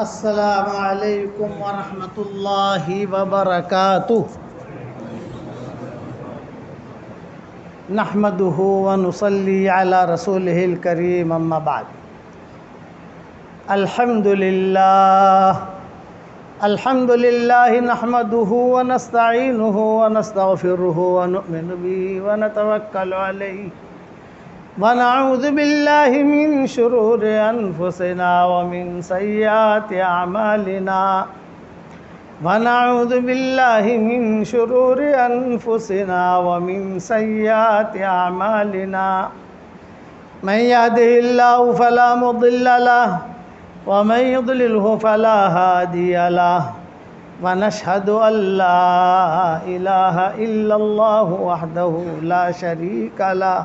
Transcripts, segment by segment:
السلام علیکم ورحمۃ اللہ وبرکاتہ۔ نحمده ونصلی علی رسولہ الکریم، اما بعد۔ الحمد للہ نحمده ونستعینه ونستغفره ونؤمن به ونتوکل علیہ ونعوذ باللہ من شرور انفسنا ومن سیئات اعمالنا ونعوذ باللہ من شرور انفسنا ومن سیئات اعمالنا من يهده الله فلا مضل له ومن يضلله فلا هادي له ونشهد ان لا اله الا الله وحده لا شريك له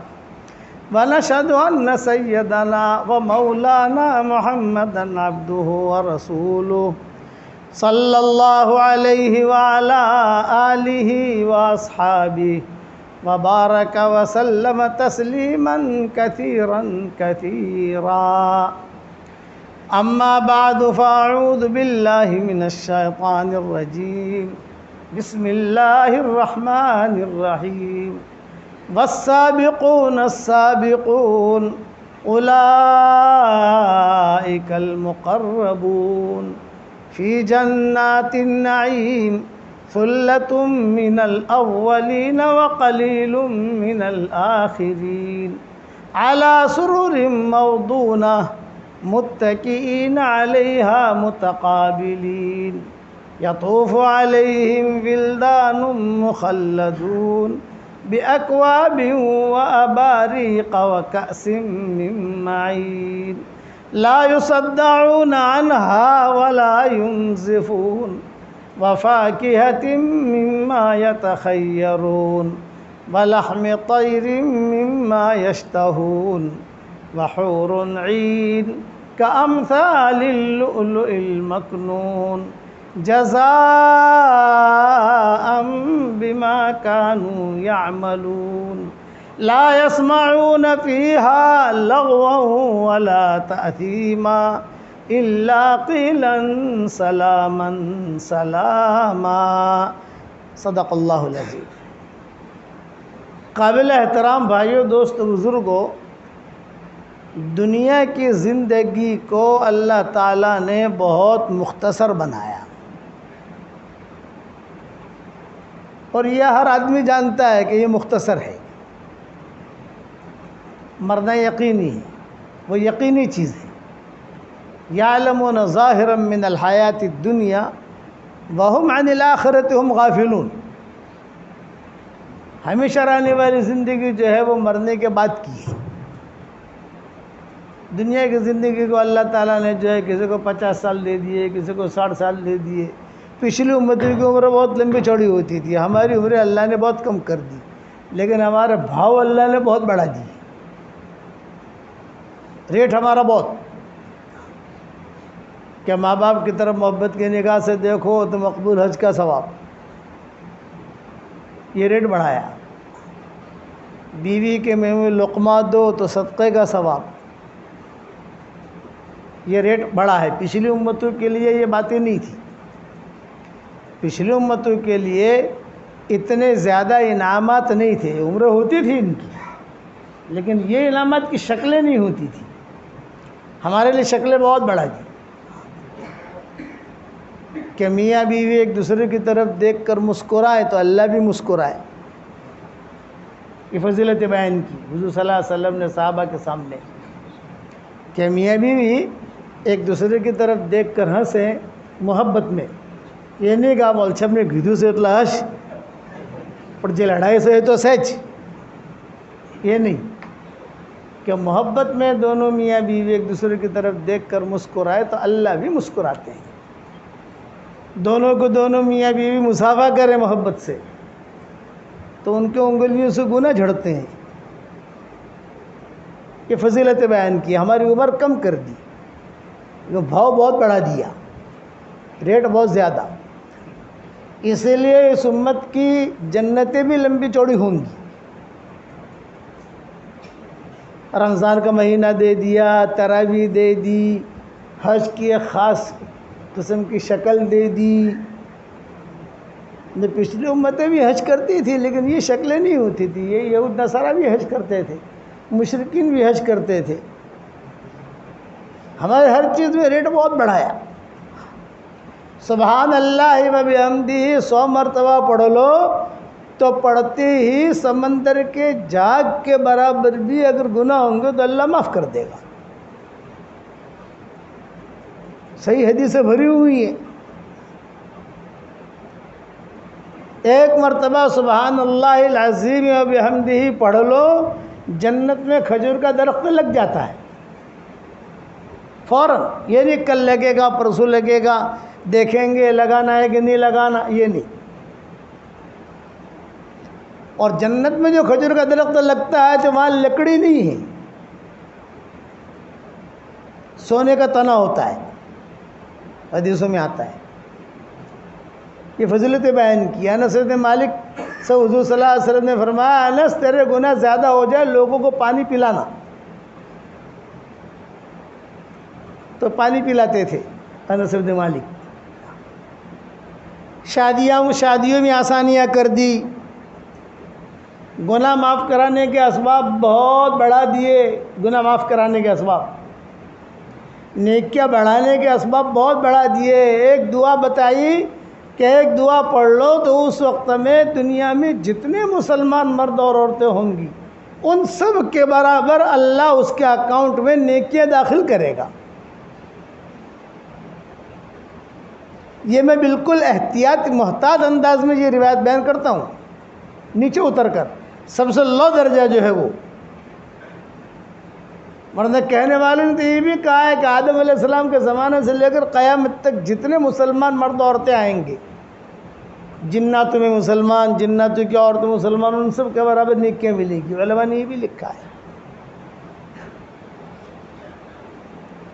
ونشهد أن سيدنا ومولانا محمدا عبده ورسوله صلى الله عليه وعلى آله وأصحابه وبارك وسلم تسليما كثيرا كثيرا. أما بعد فأعوذ بالله من الشيطان الرجيم. بسم الله الرحمن الرحيم. والسابقون السابقون أولئك المقربون في جنات النعيم ثلة من الأولين وقليل من الآخرين على سرر موضونة متكئين عليها متقابلين يطوف عليهم ولدان مخلدون بأكواب وأباريق وكأس من معين لا يصدعون عنها ولا ينزفون وفاكهة مما يتخيرون ولحم طير مما يشتهون وحور عين كأمثال اللؤلؤ المكنون جزاء بما كانوا يعملون لا يسمعون فيها لغوا ولا تأثيما إلا قيلا سلاما سلاما. صدق اللہ العظیم. قابل احترام بھائیوں، دوستو، بزرگوں، دنیا کی زندگی کو اللہ تعالیٰ نے بہت مختصر بنایا، اور یہ ہر آدمی جانتا ہے کہ یہ مختصر ہے. مرنا یقینی ہے، وہ یقینی چیز ہے. یعلمون ظاہرا من الحیات الدنیا وہم عن الآخرۃ ہم غافلون. ہمیشہ رہنے والی زندگی جو ہے وہ مرنے کے بعد کی ہے. دنیا کی زندگی کو اللہ تعالیٰ نے جو ہے کسی کو 50 سال دے دیے، کسی کو 60 سال دے دیے. پچھلی امتوں کی عمر بہت لمبی چوڑی ہوتی تھی، ہماری عمریں اللہ نے بہت کم کر دی، لیکن ہمارا بھاؤ اللہ نے بہت بڑھا دی. ریٹ ہمارا بہت، کہ ماں باپ کی طرف محبت کی نگاہ سے دیکھو تو مقبول حج کا ثواب، یہ ریٹ بڑھایا. بیوی کے منہ میں لقمہ دو تو صدقے کا ثواب، یہ ریٹ بڑا ہے. پچھلی امتوں کے لیے یہ باتیں نہیں تھی. پچھلی امتوں کے لیے اتنے زیادہ انعامات نہیں تھے. عمریں ہوتی تھی ان کی، لیکن یہ انعامات کی شکلیں نہیں ہوتی تھی. ہمارے لیے شکلیں بہت بڑھا دی کہ میاں بیوی ایک دوسرے کی طرف دیکھ کر مسکرائے تو اللہ بھی مسکرائے. یہ فضیلت بیان کی حضور صلی اللہ علیہ وسلم نے صحابہ کے سامنے کہ میاں بیوی ایک دوسرے کی طرف دیکھ کر ہنسیں محبت میں. یہ نہیں کہا بول چھپ نے گھیدو سے اتلا ہش اور جو لڑائی سے ہے تو سچ، یہ نہیں. کہ محبت میں دونوں میاں بیوی ایک دوسرے کی طرف دیکھ کر مسکرائے تو اللہ بھی مسکراتے ہیں. دونوں کو دونوں میاں بیوی مصافحہ کریں محبت سے تو ان کے انگلیوں سے گناہ جھڑتے ہیں. یہ فضیلت بیان کی، ہماری عمر کم کر دی، یہ بھاؤ بہت بڑھا دیا، ریٹ بہت زیادہ. اسی لیے اس امت کی جنتیں بھی لمبی چوڑی ہوں گی. رمضان کا مہینہ دے دیا، تراویح دے دی، حج کی ایک خاص قسم کی شکل دے دی. پچھلی امتیں بھی حج کرتی تھی لیکن یہ شکلیں نہیں ہوتی تھی. یہ یہود نصارہ بھی حج کرتے تھے, مشرکین بھی حج کرتے تھے. ہمارے ہر چیز میں ریٹ بہت بڑھایا. سبحان اللہ و بحمدہ 100 مرتبہ پڑھ لو تو پڑھتے ہی سمندر کے جھاگ کے برابر بھی اگر گناہ ہوں گے تو اللہ معاف کر دے گا. صحیح حدیثیں بھری ہوئی ہیں. ایک مرتبہ سبحان اللہ العظیم و بحمدہ پڑھ لو, جنت میں کھجور کا درخت لگ جاتا ہے فوراً. یہ نہیں کل لگے گا پرسوں لگے گا, دیکھیں گے لگانا ہے کہ نہیں لگانا, یہ نہیں. اور جنت میں جو کھجور کا درخت لگتا ہے تو وہاں لکڑی نہیں ہے, سونے کا تنا ہوتا ہے, حدیثوں میں آتا ہے. یہ فضیلت بیان کی. انس بن مالک سے حضور صلی اللہ علیہ وسلم نے فرمایا, انس تیرے گناہ زیادہ ہو جائے لوگوں کو پانی پلانا, تو پانی پلاتے تھے انس بن مالک. شادیوں میں آسانیاں کر دی, گناہ معاف کرانے کے اسباب بہت بڑھا دیے. گناہ معاف کرانے کے اسباب, نیکیاں بڑھانے کے اسباب بہت بڑھا دیے. ایک دعا بتائی کہ ایک دعا پڑھ لو تو اس وقت میں دنیا میں جتنے مسلمان مرد اور عورتیں ہوں گی ان سب کے برابر اللہ اس کے اکاؤنٹ میں نیکیاں داخل کرے گا. یہ میں بالکل احتیاط محتاط انداز میں یہ روایت بیان کرتا ہوں, نیچے اتر کر. سب سے لو درجہ جو ہے وہ, ورنہ کہنے والوں نے تو یہ بھی کہا ہے کہ آدم علیہ السلام کے زمانے سے لے کر قیامت تک جتنے مسلمان مرد عورتیں آئیں گے, جناتوں میں مسلمان, جناتوں کی عورتیں مسلمان, ان سب کے برابر نیکیاں ملے گی. علماء نے یہ بھی لکھا ہے.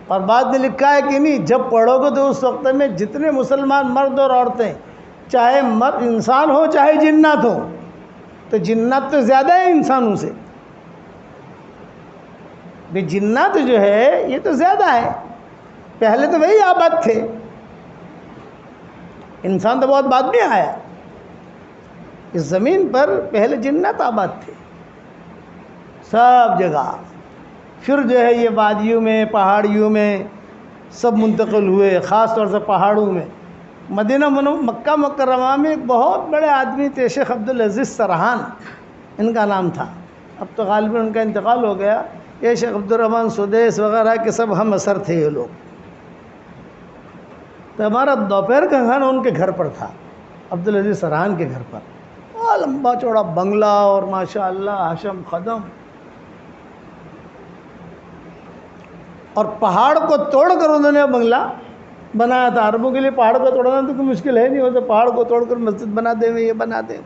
اور بعد میں لکھا ہے کہ نہیں, جب پڑھو گے تو اس وقت میں جتنے مسلمان مرد اور عورتیں, چاہے مرد انسان ہو چاہے جنات ہو, تو جنات تو زیادہ ہے انسانوں سے. بھئی جنات جو ہے یہ تو زیادہ ہے, پہلے تو وہی آباد تھے, انسان تو بہت بعد میں آیا. اس زمین پر پہلے جنات آباد تھے سب جگہ. پھر جو ہے یہ وادیوں میں, پہاڑیوں میں سب منتقل ہوئے, خاص طور سے پہاڑوں میں. مکہ مکرمہ میں ایک بہت بڑے آدمی تھے, شیخ عبدالعزیز سرحان ان کا نام تھا. اب تو غالباً ان کا انتقال ہو گیا. یہ شیخ عبدالرحمن سدیس وغیرہ کے سب ہم اثر تھے یہ لوگ. تو ہمارا دوپہر کا کھانا ان کے گھر پر تھا, عبدالعزیز سرحان کے گھر پر. لمبا چوڑا بنگلہ اور ماشاء اللہ حشم خدم. اور پہاڑ کو توڑ کر انہوں نے بنگلہ بنایا تھا. عربوں کے لیے پہاڑ کو توڑنا تو کوئی مشکل ہے نہیں, وہ تو پہاڑ کو توڑ کر مسجد بنا دیں, یہ بنا دیں.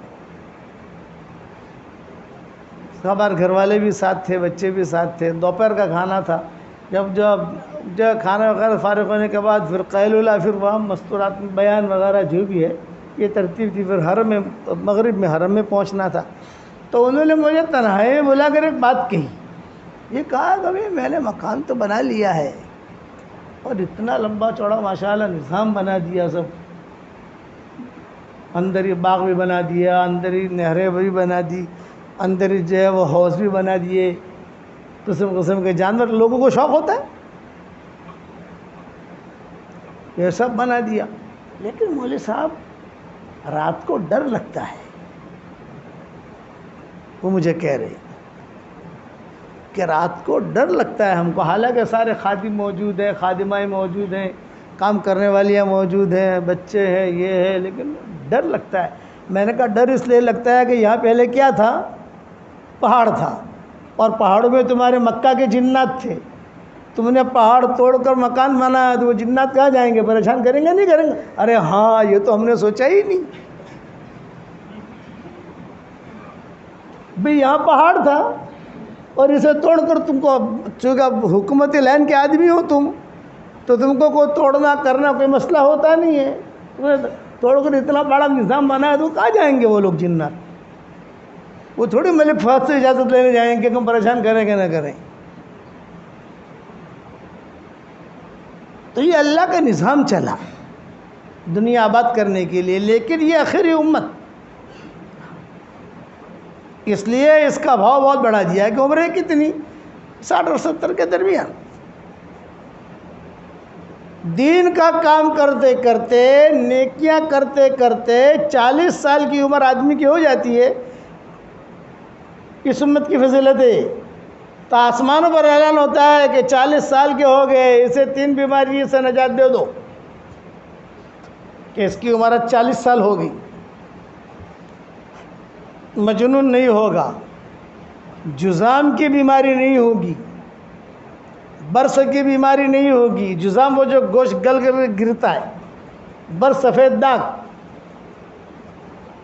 ہمارے گھر والے بھی ساتھ تھے, بچے بھی ساتھ تھے. دوپہر کا کھانا تھا. جب کھانا وغیرہ فارغ ہونے کے بعد پھر قیلولہ, پھر وہاں مستورات بیان وغیرہ جو بھی ہے یہ ترتیب تھی. پھر حرم میں, مغرب میں حرم میں پہنچنا تھا. تو انہوں نے مجھے تنہائی میں بلا کر ایک بات کہی. یہ کہا کہ بھئی میں نے مکان تو بنا لیا ہے اور اتنا لمبا چوڑا ماشاءاللہ نظام بنا دیا, سب اندر ہی باغ بھی بنا دیا, اندر ہی نہریں بھی بنا دی, اندر ہی جو ہے وہ حوض بھی بنا دیے, قسم قسم کے جانور. لوگوں کو شوق ہوتا ہے, یہ سب بنا دیا. لیکن مولوی صاحب رات کو ڈر لگتا ہے. وہ مجھے کہہ رہے کہ رات کو ڈر لگتا ہے ہم کو. حالانکہ سارے خادم موجود ہیں, خادمائیں موجود ہیں, کام کرنے والیاں موجود ہیں, بچے ہیں, یہ ہے, لیکن ڈر لگتا ہے. میں نے کہا ڈر اس لیے لگتا ہے کہ یہاں پہلے کیا تھا, پہاڑ تھا, اور پہاڑوں میں تمہارے مکہ کے جنات تھے. تم نے پہاڑ توڑ کر مکان بنایا تو وہ جنات کہاں جائیں گے, پریشان کریں گے نہیں کریں گے؟ ارے ہاں, یہ تو ہم نے سوچا ہی نہیں. بھئی یہاں پہاڑ تھا اور اسے توڑ کر تم کو, چونکہ حکومت لائن کے آدمی ہو تم, تو تم کو کوئی توڑنا کرنا کوئی مسئلہ ہوتا نہیں ہے. تمہیں توڑ کر اتنا بڑا نظام بنایا تو کہاں جائیں گے وہ لوگ جنات؟ وہ تھوڑی ملک فہد سے اجازت لینے جائیں گے کہ ہم پریشان کریں کہ نہ کریں. تو یہ اللہ کا نظام چلا. دنیا آباد کرنے کے لیے، لیکن یہ آخری امت، اس لیے اس کا بھاؤ بہت بڑھا دیا ہے کہ عمریں کتنی 60 اور 70 کے درمیان۔ دین کا کام کرتے کرتے، نیکیاں کرتے کرتے 40 سال کی عمر آدمی کی ہو جاتی ہے۔ اس امت کی فضیلت ہے، تو آسمانوں پر اعلان ہوتا ہے کہ 40 سال کے ہو گئے، اسے 3 بیماری سے نجات دے دو، کہ اس کی عمر 40 سال ہوگی، مجنون نہیں ہوگا، جذام کی بیماری نہیں ہوگی، برس کی بیماری نہیں ہوگی۔ جذام وہ جو گوشت گل کر گرتا ہے، برس سفید داغ۔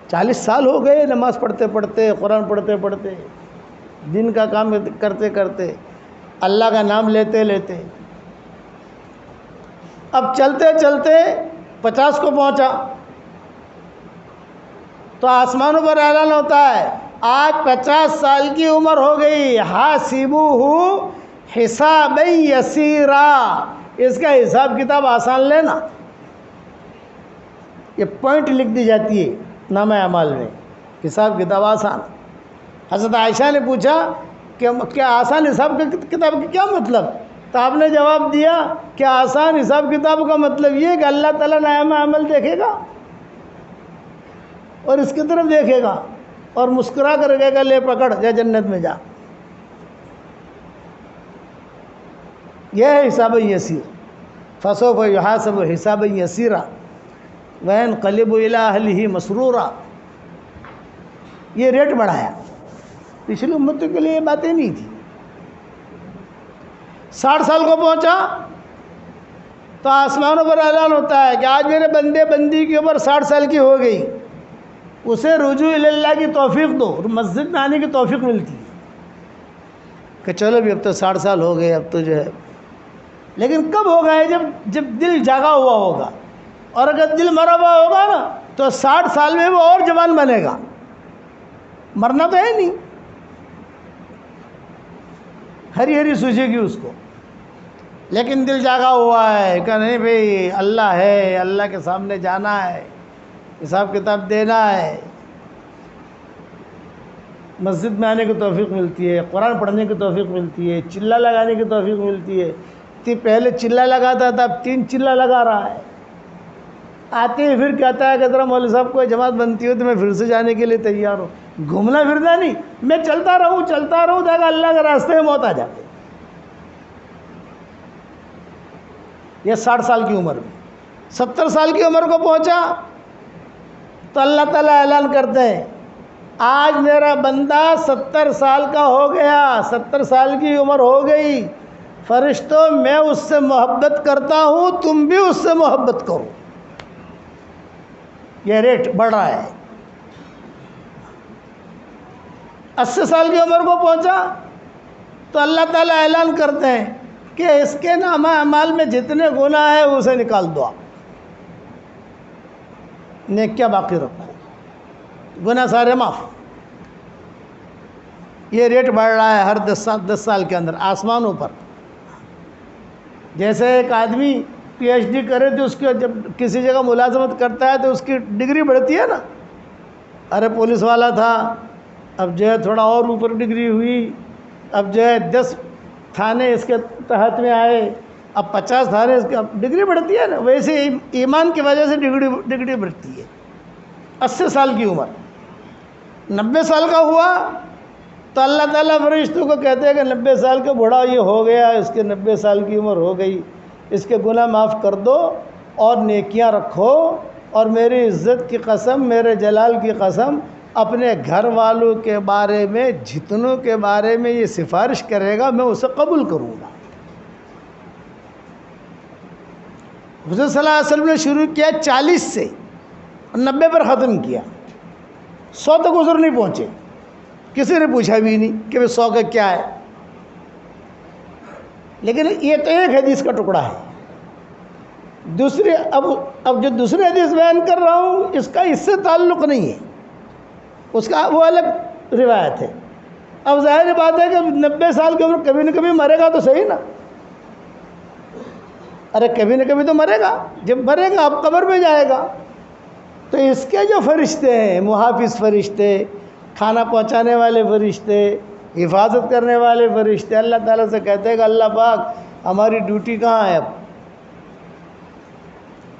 40 سال ہو گئے نماز پڑھتے پڑھتے، قرآن پڑھتے پڑھتے، دین کا کام کرتے کرتے، اللہ کا نام لیتے لیتے۔ اب چلتے چلتے 50 کو پہنچا تو آسمانوں پر اعلان ہوتا ہے آج 50 سال کی عمر ہو گئی، حاسبوہ حسابا یسیرا، اس کا حساب کتاب آسان لینا۔ یہ پوائنٹ لکھ دی جاتی ہے نامہ اعمال میں، حساب کتاب آسان۔ حضرت عائشہ نے پوچھا کہ کیا آسان حساب کتاب کا کیا مطلب؟ تو آپ نے جواب دیا کہ آسان حساب کتاب کا مطلب یہ ہے کہ اللہ تعالیٰ نامہ عمل دیکھے گا اور اس کی طرف دیکھے گا اور مسکرا کر کہے گا لے پکڑ یا جنت میں جا۔ یہ ہے حساب یسیر، فسوف یحاسب حسابا یسیرا وینقلب الی اہلہ مسرورا۔ یہ ریٹ بڑھایا، پچھلی امتوں کے لیے یہ باتیں نہیں تھی۔ 60 سال کو پہنچا تو آسمانوں پر اعلان ہوتا ہے کہ آج میرے بندے بندی کی عمر 60 سال کی ہو گئی، اسے رجوع الی اللہ کی توفیق دو، مسجد میں آنے کی توفیق ملتی ہے کہ چلو بھی اب تو 60 سال ہو گئے، اب تو جو ہے۔ لیکن کب ہوگا ہے؟ جب دل جاگا ہوا ہوگا، اور اگر دل مرا ہوا ہوگا نا تو 60 سال میں وہ اور جوان بنے گا۔ مرنا تو ہے نہیں، ہری ہری سوجے گی اس کو، لیکن دل جاگا ہوا ہے کہ نہیں بھئی اللہ ہے، اللہ کے سامنے جانا ہے، حساب کتاب دینا ہے۔ مسجد میں آنے کی توفیق ملتی ہے، قرآن پڑھنے کی توفیق ملتی ہے، چلہ لگانے کی توفیق ملتی ہے۔ پہلے چلہ لگاتا تھا، اب 3 چلہ لگا رہا ہے۔ آتے ہی پھر کہتا ہے کہ ذرا مولوی صاحب کوئی جماعت بنتی ہو تو میں پھر سے جانے کے لیے تیار ہوں۔ گھومنا پھرنا نہیں، میں چلتا رہوں تاکہ اللہ کے راستے میں موت آ جاتے۔ یہ 60 سال کی عمر میں 70 سال کی عمر کو پہنچا تو اللہ تعالیٰ اعلان کرتے ہیں آج میرا بندہ 70 سال کا ہو گیا، 70 سال کی عمر ہو گئی، فرشتوں میں اس سے محبت کرتا ہوں، تم بھی اس سے محبت کرو۔ یہ ریٹ بڑھ رہا ہے۔ 80 سال کی عمر کو پہنچا تو اللہ تعالیٰ اعلان کرتے ہیں کہ اس کے نامہ اعمال میں جتنے گناہ ہیں اسے نکال دو، آپ نیکیاں باقی رکھو، گناہ سارے معاف۔ یہ ریٹ بڑھ رہا ہے ہر 10 سال کے اندر آسمانوں پر۔ جیسے ایک آدمی PhD کرے تو اس کے جب کسی جگہ ملازمت کرتا ہے تو اس کی ڈگری بڑھتی ہے نا۔ ارے پولیس والا تھا، اب جو ہے تھوڑا اور اوپر ڈگری ہوئی، اب جو ہے 10 تھانے اس کے تحت میں آئے، اب 50 تھانے اس کے، اب ڈگری بڑھتی ہے نا۔ ویسے ایمان کی وجہ سے ڈگری بڑھتی ہے۔ 80 سال کی عمر، 90 سال کا ہوا تو اللہ تعالیٰ فرشتوں کو کہتے ہیں کہ 90 سال کا بوڑھا یہ ہو گیا، اس کے 90 سال کی عمر ہو گئی، اس کے گناہ معاف کر دو اور نیکیاں رکھو، اور میری عزت کی قسم، میرے جلال کی قسم، اپنے گھر والوں کے بارے میں جتنوں کے بارے میں یہ سفارش کرے گا میں اسے قبول کروں گا۔ حضور صلی اللہ علیہ وسلم نے شروع کیا 40 سے اور 90 پر ختم کیا، 100 تک حضور نہیں پہنچے، کسی نے پوچھا بھی نہیں کہ 100 کا کیا ہے۔ لیکن یہ تو ایک حدیث کا ٹکڑا ہے۔ دوسری اب جو دوسری حدیث بیان کر رہا ہوں اس کا اس سے تعلق نہیں ہے، اس کا وہ الگ روایت ہے۔ اب ظاہر بات ہے کہ 90 سال کی عمر کبھی نہ کبھی مرے گا تو صحیح نا۔ ارے کبھی نہ کبھی تو مرے گا، جب مرے گا اب قبر میں جائے گا. تو اس کے جو فرشتے ہیں، محافظ فرشتے، کھانا پہنچانے والے فرشتے، حفاظت کرنے والے فرشتے، اللہ تعالیٰ سے کہتے ہیں کہ اللہ پاک ہماری ڈیوٹی کہاں ہے؟ اب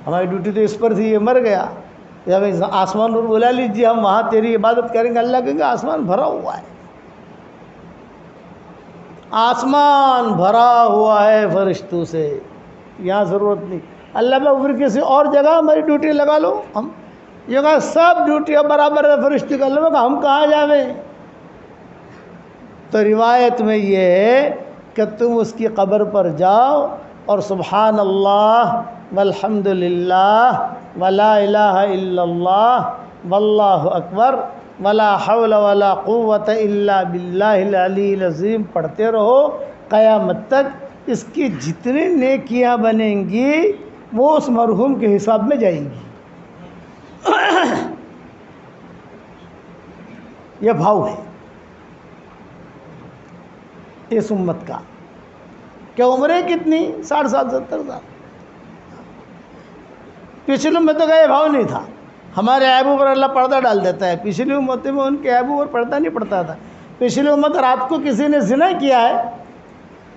ہماری ڈیوٹی تو اس پر تھی، یہ مر گیا، جب آسمان پر بلا لیجیے، ہم وہاں تیری عبادت کریں گے. اللہ کہیں گے آسمان بھرا ہوا ہے، آسمان بھرا ہوا ہے فرشتوں سے، یہاں ضرورت نہیں. اللہ میں پھر کسی اور جگہ ہماری ڈیوٹی لگا لو. ہم یہ کہا سب ڈیوٹیاں برابر ہے فرشتے کا. اللہ کہا ہم کہاں جاویں؟ تو روایت میں یہ ہے کہ تم اس کی قبر پر جاؤ اور سبحان اللہ والحمد للہ ولا الہ الا اللہ واللہ اکبر ولا حول ولا قوت الا باللہ العلی العظیم پڑھتے رہو قیامت تک. اس کی جتنی نیکیاں بنیں گی وہ اس مرحوم کے حساب میں جائیں گی. یہ بھاؤ ہے اس امت کا کہ عمریں کتنی 60 سال 70 سال. پچھلی امتوں کا یہ بھاؤ نہیں تھا. ہمارے عیبوں پر اللہ پردہ ڈال دیتا ہے، پچھلی امتوں میں ان کے عیبوں پر پردہ نہیں پڑتا تھا. پچھلی امت رات کو کسی نے زنا کیا ہے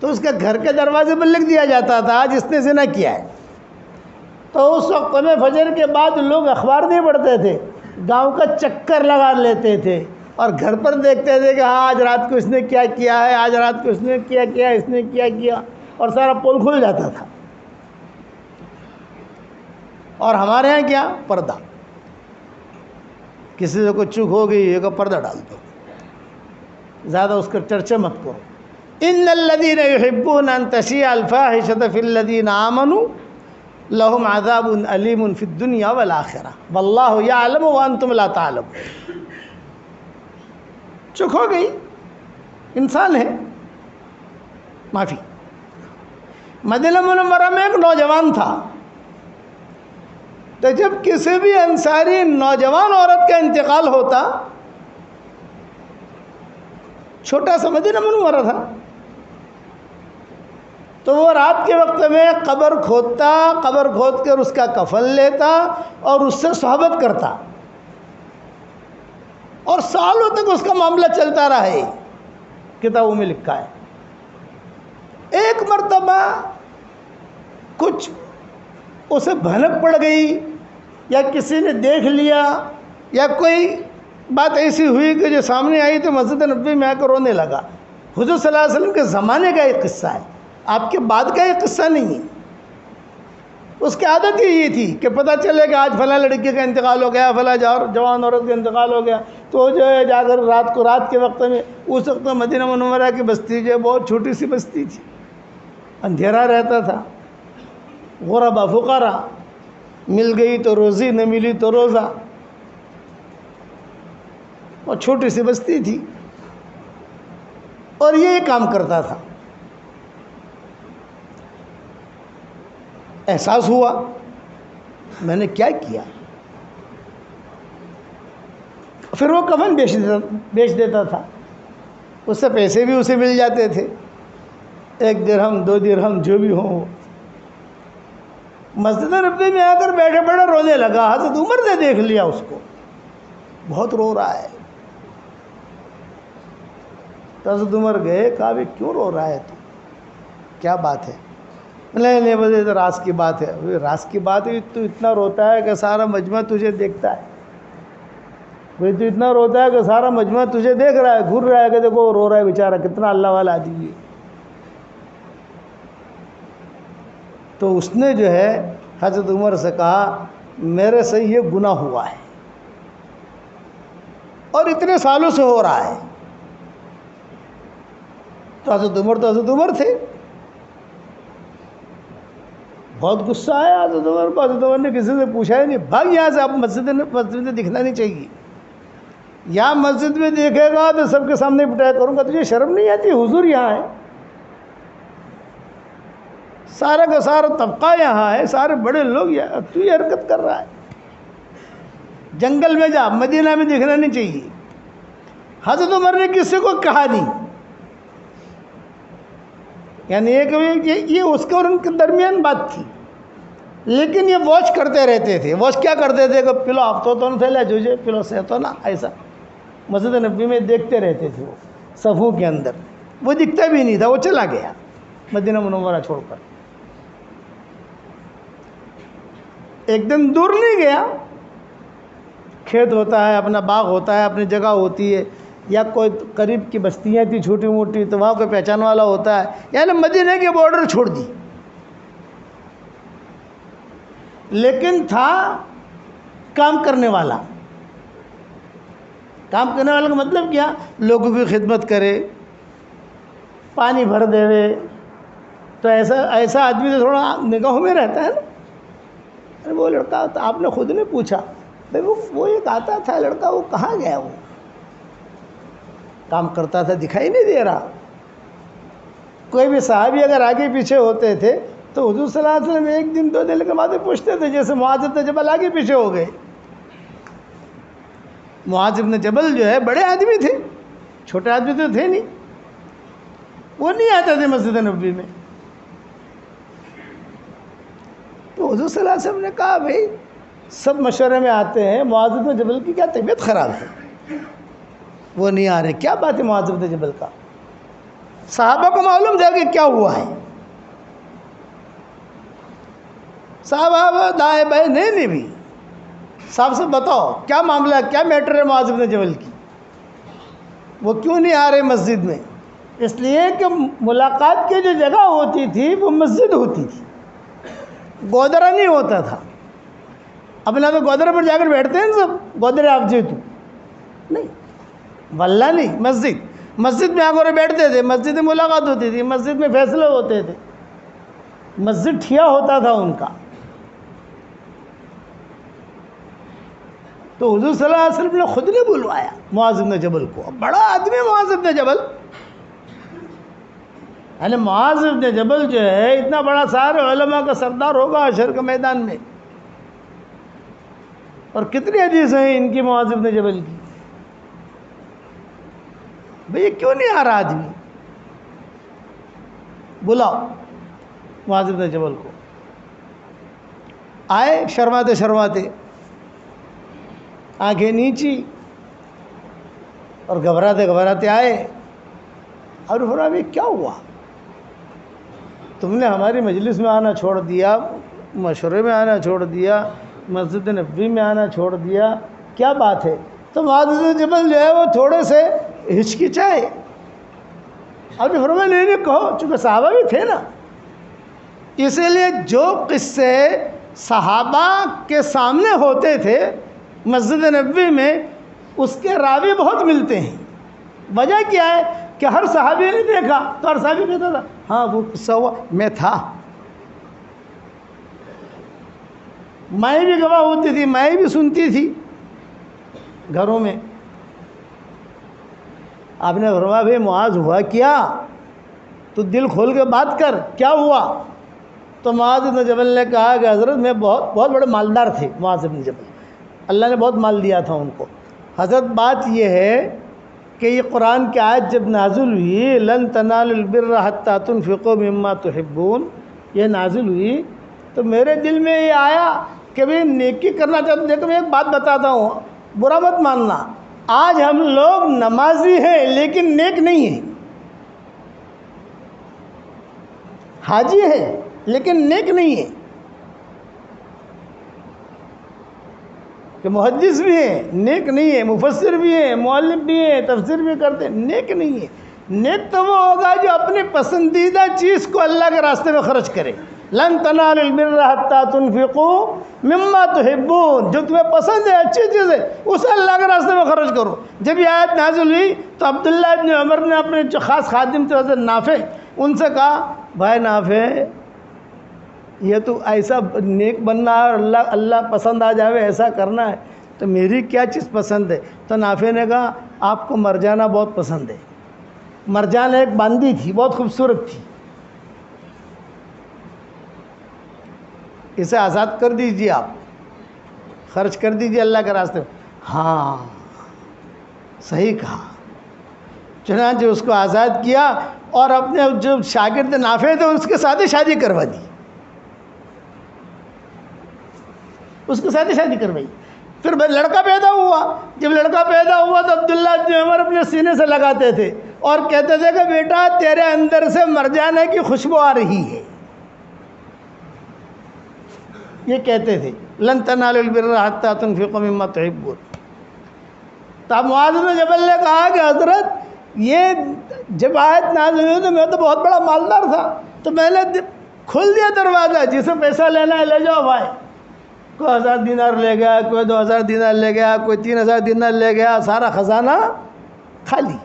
تو اس کے گھر کے دروازے پر لکھ دیا جاتا تھا آج اس نے زنا کیا ہے. تو اس وقت میں فجر کے بعد لوگ اخبار نہیں پڑھتے تھے، گاؤں کا چکر لگا لیتے تھے اور گھر پر دیکھتے تھے کہ ہاں آج رات کو اس نے کیا کیا ہے، آج رات کو اس نے کیا کیا، اس نے کیا کیا، اور سارا پول کھل جاتا تھا. اور ہمارے ہاں کیا پردہ، کسی سے کوئی چوک ہو گئی یہ کہ پردہ ڈال دو، زیادہ اس کا چرچا مت کرو. ان الذين يحبون ان تشيع الفاحشة في الذين آمنوا لهم عذاب علیم فی الدنیا والآخرہ واللہ یعلم وانتم لا تعلمون. چک ہو گئی، انسان ہے، معافی. مدینہ منورہ میں ایک نوجوان تھا، تو جب کسی بھی انصاری نوجوان عورت کا انتقال ہوتا، چھوٹا سا مدینہ منورہ تھا، تو وہ رات کے وقت میں قبر کھودتا، قبر کھود کر اس کا کفن لیتا اور اس سے صحبت کرتا، اور سالوں تک اس کا معاملہ چلتا رہا ہے. کتابوں میں لکھا ہے. ایک مرتبہ کچھ اسے بھنک پڑ گئی یا کسی نے دیکھ لیا یا کوئی بات ایسی ہوئی کہ جو سامنے آئی تو مسجد نبوی میں آ کر رونے لگا. حضور صلی اللہ علیہ وسلم کے زمانے کا ایک قصہ ہے، آپ کے بعد کا یہ قصہ نہیں ہے. اس کی عادت ہی یہ تھی کہ پتہ چلے کہ آج فلاں لڑکی کا انتقال ہو گیا، فلاں جوان عورت کا انتقال ہو گیا، تو جو ہے جا کر رات کے وقت میں، اس وقت مدینہ منورہ کی بستی جو ہے بہت چھوٹی سی بستی تھی، اندھیرا رہتا تھا، غربا فقراء، مل گئی تو روزی، نہ ملی تو روزہ، اور چھوٹی سی بستی تھی. اور یہ کام کرتا تھا. احساس ہوا میں نے کیا کیا. پھر وہ کفن بیچ دیتا تھا، اس سے پیسے بھی اسے مل جاتے تھے، 1 درہم 2 درہم جو بھی ہوں. مسجد نبوی میں آ کر بیٹھے بیٹھے رونے لگا. حضرت عمر نے دیکھ لیا اس کو، بہت رو رہا ہے. تو حضرت عمر گئے، کہا بھی کیوں رو رہا ہے تو، کیا بات ہے؟ نہیں بس یہ تو راز کی بات ہے. راز کی بات ہے؟ تو اتنا روتا ہے کہ سارا مجمع تجھے دیکھتا ہے. تو اتنا روتا ہے کہ سارا مجمع تجھے دیکھ رہا ہے، گھر رہا ہے کہ دیکھو رو رہا ہے بیچارہ، کتنا اللہ والا آدمی ہے. تو اس نے جو ہے حضرت عمر سے کہا میرے سے یہ گناہ ہوا ہے اور اتنے سالوں سے ہو رہا ہے. تو حضرت عمر تھے، بہت غصہ آیا حضرت عمر کو. حضرت عمر نے کسی سے پوچھا ہی نہیں، بھاگ یہاں سے، اب مسجد میں دکھنا نہیں چاہیے. یا مسجد میں دیکھے گا تو سب کے سامنے پٹایا کروں گا، تجھے شرم نہیں آتی؟ حضور یہاں ہے، سارا کا سارا طبقہ یہاں ہے، سارے بڑے لوگ یہاں، تو یہ حرکت کر رہا ہے. جنگل میں جا، مدینہ میں دیکھنا نہیں چاہیے. حضرت عمر نے کسی کو کہا نہیں. یعنی یہ اس کے اور ان کے درمیان بات تھی، لیکن یہ واچ کرتے رہتے تھے. واچ کیا کرتے تھے کہ پلو آپ تو نہ تھے جو پلو سے تو نا، ایسا مسجد نبوی میں دیکھتے رہتے تھے. وہ صفوں کے اندر وہ دکھتا بھی نہیں تھا. وہ چلا گیا مدینہ منورہ چھوڑ کر. ایک دم دور نہیں گیا، کھیت ہوتا ہے، اپنا باغ ہوتا ہے، اپنی جگہ ہوتی ہے، یا کوئی قریب کی بستیاں تھیں چھوٹی موٹی تو وہاں کوئی پہچان والا ہوتا ہے، یعنی مدینہ کے بارڈر چھوڑ دی. لیکن تھا کام کرنے والا. کام کرنے والا کا مطلب کیا؟ لوگوں کی خدمت کرے، پانی بھر دے. تو ایسا آدمی تو تھوڑا نگاہوں میں رہتا ہے نا. ارے وہ لڑکا تو آپ نے خود نے پوچھا بھائی وہ ایک آتا تھا لڑکا، وہ کہاں گیا؟ وہ کام کرتا تھا، دکھائی نہیں دے رہا. کوئی بھی صحابی اگر آگے پیچھے ہوتے تھے تو حضور صلی اللہ علیہ وسلم ایک دن 2 دن کے بعد پوچھتے تھے. جیسے معاذ بن جبل آگے پیچھے ہو گئے. معاذ بن جبل جو ہے بڑے آدمی تھے، چھوٹے آدمی تو تھے نہیں. وہ نہیں آتے تھے مسجد نبوی میں. تو حضور صلی اللہ علیہ وسلم نے کہا بھائی سب مشورے میں آتے ہیں، معاذ بن جبل کی کیا طبیعت خراب ہے، وہ نہیں آ رہے. کیا بات ہے معاذ بن جبل کا؟ صحابہ کو معلوم تھا کہ کیا ہوا ہے. صحابہ دائیں بائیں نہیں بھی صاحب سے بتاؤ کیا معاملہ ہے، کیا میٹر ہے معاذ بن جبل کی، وہ کیوں نہیں آ رہے مسجد میں؟ اس لیے کہ ملاقات کی جو جگہ ہوتی تھی وہ مسجد ہوتی تھی، گودرا نہیں ہوتا تھا. اپنا تو گودرے پر جا کر بیٹھتے ہیں سب، گودرے آپ جی تو نہیں، واللہ نہیں. مسجد میں آ کر بیٹھتے تھے، مسجد میں ملاقات ہوتی تھی، مسجد میں فیصلے ہوتے تھے، مسجد ٹھیا ہوتا تھا ان کا. تو حضور صلی اللہ علیہ وسلم نے خود نے بلوایا معاذ بن جبل کو. بڑا آدمی معاذ بن جبل، یعنی معاذ بن جبل جو ہے اتنا بڑا سارے علماء کا سردار ہوگا حشر کے میدان میں. اور کتنی حدیث ہیں ان کی معاذ بن جبل کی. بھئی کیوں نہیں آ رہا آدمی؟ بلاؤ معاذ بن جبل کو. آئے شرماتے شرماتے، آنکھیں نیچی اور گھبراتے گھبراتے آئے. اور فرمایا بھئی کیا ہوا؟ تم نے ہماری مجلس میں آنا چھوڑ دیا، مشورے میں آنا چھوڑ دیا، مسجد نبوی میں آنا چھوڑ دیا، کیا بات ہے؟ تو معاذ بن جبل جو ہے وہ تھوڑے سے ہچکچائے. اور فرمایا نہیں کہو، چونکہ صحابہ بھی تھے نا، اسی لیے جو قصے صحابہ کے سامنے ہوتے تھے مسجد نبوی میں اس کے راوی بہت ملتے ہیں. وجہ کیا ہے کہ ہر صحابی نے دیکھا تو ہر صحابی کہتا تھا ہاں وہ قصہ ہوا، میں تھا. میں بھی گواہ ہوتی تھی، میں بھی سنتی تھی گھروں میں. آپ نے فرمایا بھائی معاذ ہوا کیا؟ تو دل کھول کے بات کر، کیا ہوا؟ تو معاذ بن جبل نے کہا کہ حضرت میں بہت بڑے مالدار تھے. معاذ بن جبل، اللہ نے بہت مال دیا تھا ان کو. حضرت بات یہ ہے کہ یہ قرآن کی آیت جب نازل ہوئی لن تنالوا البر حتی تنفقوا مما تحبون، یہ نازل ہوئی تو میرے دل میں یہ آیا کہ بھئی نیکی کرنا چاہتے. دیکھو میں ایک بات بتاتا ہوں، برا مت ماننا. آج ہم لوگ نمازی ہیں لیکن نیک نہیں ہیں، حاجی ہیں لیکن نیک نہیں ہیں، کہ محدث بھی ہیں نیک نہیں ہے، مفسر بھی ہیں، مؤلف بھی ہیں، تفسیر بھی کرتے ہیں، نیک نہیں ہے. نیک تو وہ ہوگا جو اپنی پسندیدہ چیز کو اللہ کے راستے میں خرچ کرے. لن تنالوا البر حتی تنفقوا مما تحبون، جو تمہیں پسند ہے اچھی چیز ہے اسے اللہ کے راستے میں خرچ کرو. جب یہ آیت نازل ہوئی تو عبداللہ ابن عمر نے اپنے جو خاص خادم تھے حضرت نافع، ان سے کہا بھائی نافع یہ تو ایسا نیک بننا ہے اور اللہ پسند آ جاوے ایسا کرنا ہے، تو میری کیا چیز پسند ہے؟ تو نافع نے کہا آپ کو مرجانہ بہت پسند ہے. مرجانہ ایک باندی تھی، بہت خوبصورت تھی، اسے آزاد کر دیجیے، آپ خرچ کر دیجیے اللہ کے راستے میں. ہاں صحیح کہا. چنانچہ اس کو آزاد کیا اور اپنے جو شاگرد نافع تھے اس کے ساتھ ہی شادی کروا دی، اس کے ساتھ ہی شادی کروائی۔ پھر لڑکا پیدا ہوا، جب لڑکا پیدا ہوا تو عبداللہ بن عمر اپنے سینے سے لگاتے تھے اور کہتے تھے کہ بیٹا تیرے اندر سے مر جانے کی خوشبو آ رہی ہے، یہ کہتے تھے لن تنالوا البر حتی تنفقوا مما تحبون۔ تو اب معاذ بن جبل نے کہا کہ حضرت یہ جب آیت نازل ہوئی تو میں تو بہت بڑا مالدار تھا، تو میں نے کھول دیا دروازہ، جسے پیسہ لینا ہے لے جاؤ بھائی۔ کوئی 1000 دینار لے گیا، کوئی 2000 دینار لے گیا، کوئی 3000 دینار لے گیا، سارا خزانہ خالی۔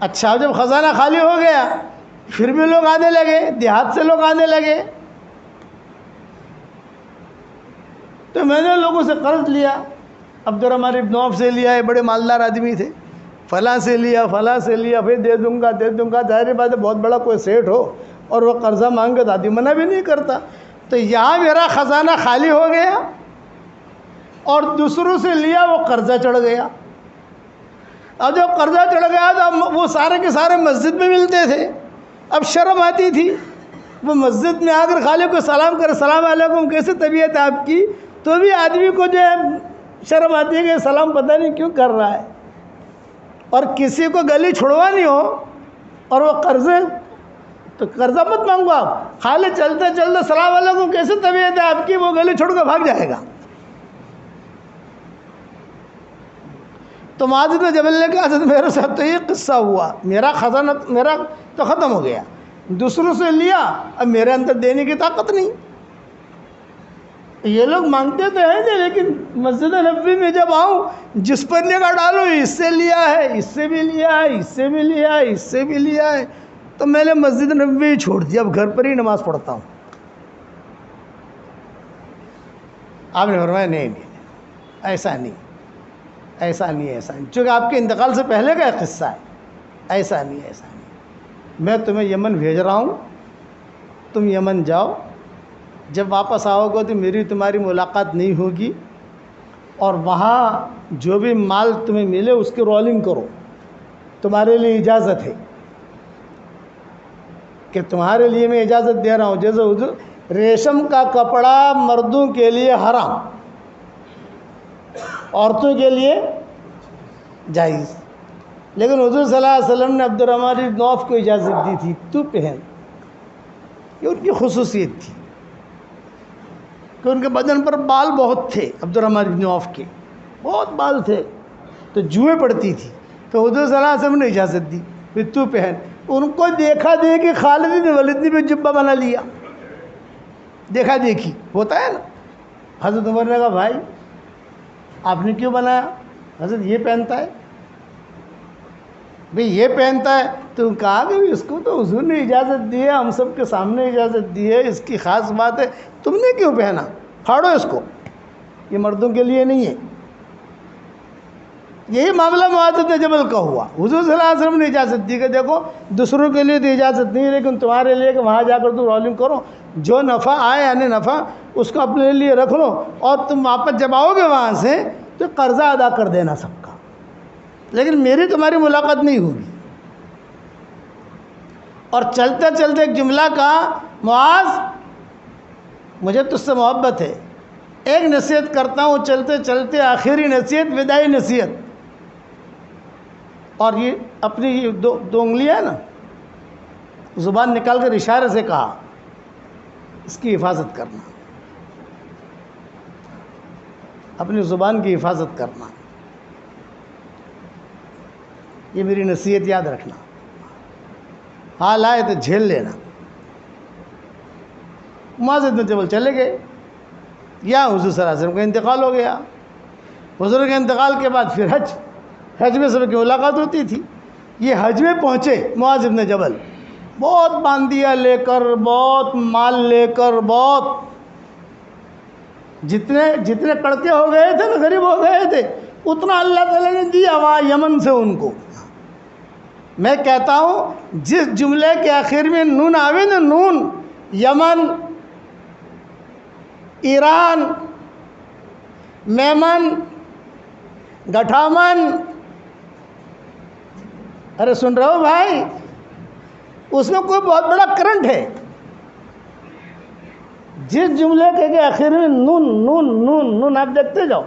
اچھا جب خزانہ خالی ہو گیا پھر بھی لوگ آنے لگے، دیہات سے لوگ آنے لگے، تو میں نے لوگوں سے قرض لیا، عبد الرحمن بن عوف سے لیا، یہ بڑے مالدار آدمی تھے، فلاں سے لیا، فلاں سے لیا، پھر دے دوں گا دے دوں گا۔ ظاہر بات ہے بہت بڑا کوئی سیٹ ہو اور وہ قرضہ مانگے تو آدمی منع بھی نہیں کرتا۔ تو یہاں میرا خزانہ خالی ہو گیا اور دوسروں سے لیا وہ قرضہ چڑھ گیا۔ اب جب قرضہ چڑھ گیا تو اب وہ سارے کے سارے مسجد میں ملتے تھے، اب شرم آتی تھی، وہ مسجد میں آ کر خالی کو سلام کرے، السلام علیکم کیسی طبیعت ہے آپ کی، تو بھی آدمی کو جو ہے شرم آتی ہے کہ سلام پتہ نہیں کیوں کر رہا ہے۔ اور کسی کو گلی چھڑوانی ہو اور وہ قرضے تو قرضہ مت مانگو، آپ خالی چلتے چلتے السلام علیکم کیسی طبیعت ہے آپ کی، وہ گلی چھوڑ کے بھاگ جائے گا۔ تو معاذ بن جبل نے کہا حضرت میرے ساتھ تو یہ قصہ ہوا، میرا خزانہ میرا تو ختم ہو گیا، دوسروں سے لیا، اب میرے اندر دینے کی طاقت نہیں۔ یہ لوگ مانگتے تو ہیں نہیں، لیکن مسجد نبوی میں جب آؤں جس پر نگاہ ڈالو اس سے لیا ہے، اس سے بھی لیا ہے، اس سے بھی لیا ہے، اس سے بھی لیا ہے، تو میں نے مسجد نبوی چھوڑ دیا، اب گھر پر ہی نماز پڑھتا ہوں۔ آپ نے فرمایا نہیں ایسا نہیں، ایسا نہیں، ایسا نہیں، چونکہ آپ کے انتقال سے پہلے کا قصہ ہے، ایسا نہیں، ایسا نہیں، میں تمہیں یمن بھیج رہا ہوں، تم یمن جاؤ، جب واپس آؤ گے تو میری تمہاری ملاقات نہیں ہوگی، اور وہاں جو بھی مال تمہیں ملے اس کی رولنگ کرو، تمہارے لیے اجازت ہے کہ تمہارے لیے میں اجازت دے رہا ہوں۔ جیسے حضور ریشم کا کپڑا مردوں کے لیے حرام، عورتوں کے لیے جائز، لیکن حضور صلی اللہ علیہ وسلم نے عبد الرحمن بن عوف کو اجازت دی تھی تو پہن، یہ ان کی خصوصیت تھی کہ ان کے بدن پر بال بہت تھے، عبد الرحمن بن عوف کے بہت بال تھے، تو جوئیں پڑتی تھی، تو حضور صلی اللہ علیہ وسلم نے اجازت دی پھر تو پہن۔ ان کو دیکھا دیکھی خالد بن ولید نے بھی جبہ بنا لیا، دیکھا دیکھی ہوتا ہے نا۔ حضرت عمر نے کہا بھائی آپ نے کیوں بنایا؟ حضرت یہ پہنتا ہے، بھئی یہ پہنتا ہے، تو کہا کہ اس کو تو حضور نے اجازت دی ہے، ہم سب کے سامنے اجازت دی ہے، اس کی خاص بات ہے، تم نے کیوں پہنا؟ پھاڑو اس کو، یہ مردوں کے لیے نہیں ہے۔ یہی معاملہ معاذ بن جبل کا ہوا، حضور صلی اللہ علیہ وسلم نے اجازت دی کہ دیکھو دوسروں کے لیے تو اجازت نہیں ہے، لیکن تمہارے لیے کہ وہاں جا کر تم رولنگ کرو، جو نفع آئے یعنی نفع اس کو اپنے لیے رکھ لو، اور تم واپس جب آؤ گے وہاں سے تو قرضہ ادا کر دینا سب کا، لیکن میری تمہاری ملاقات نہیں ہوگی۔ اور چلتے چلتے ایک جملہ کہا معاذ مجھے تجھ سے محبت ہے، ایک نصیحت کرتا ہوں چلتے چلتے، آخری نصیحت، وداعی نصیحت، اور یہ اپنی یہ دو انگلیاں نا زبان نکال کر اشارے سے کہا اس کی حفاظت کرنا، اپنی زبان کی حفاظت کرنا، یہ میری نصیحت یاد رکھنا، حال آئے تو جھیل لینا۔ معاذ بن جبل چلے گئے، یا حضور صلی اللہ علیہ وسلم کا انتقال ہو گیا، حضور کے انتقال کے بعد پھر حج میں سب کی ملاقات ہوتی تھی۔ یہ حج میں پہنچے معاذ بن جبل، بہت باندیاں لے کر، بہت مال لے کر، بہت جتنے کڑکے ہو گئے تھے نا، غریب ہو گئے تھے، اتنا اللہ تعالیٰ نے دیا وہاں یمن سے ان کو۔ میں کہتا ہوں جس جملے کے آخر میں نون آوے نا، نون، یمن، ایران، میمن، گٹھامن، ارے سن رہے ہو بھائی؟ اس میں کوئی بہت بڑا کرنٹ ہے. جس جملے کے آخر میں نون نون نون نون آپ دیکھتے جاؤ.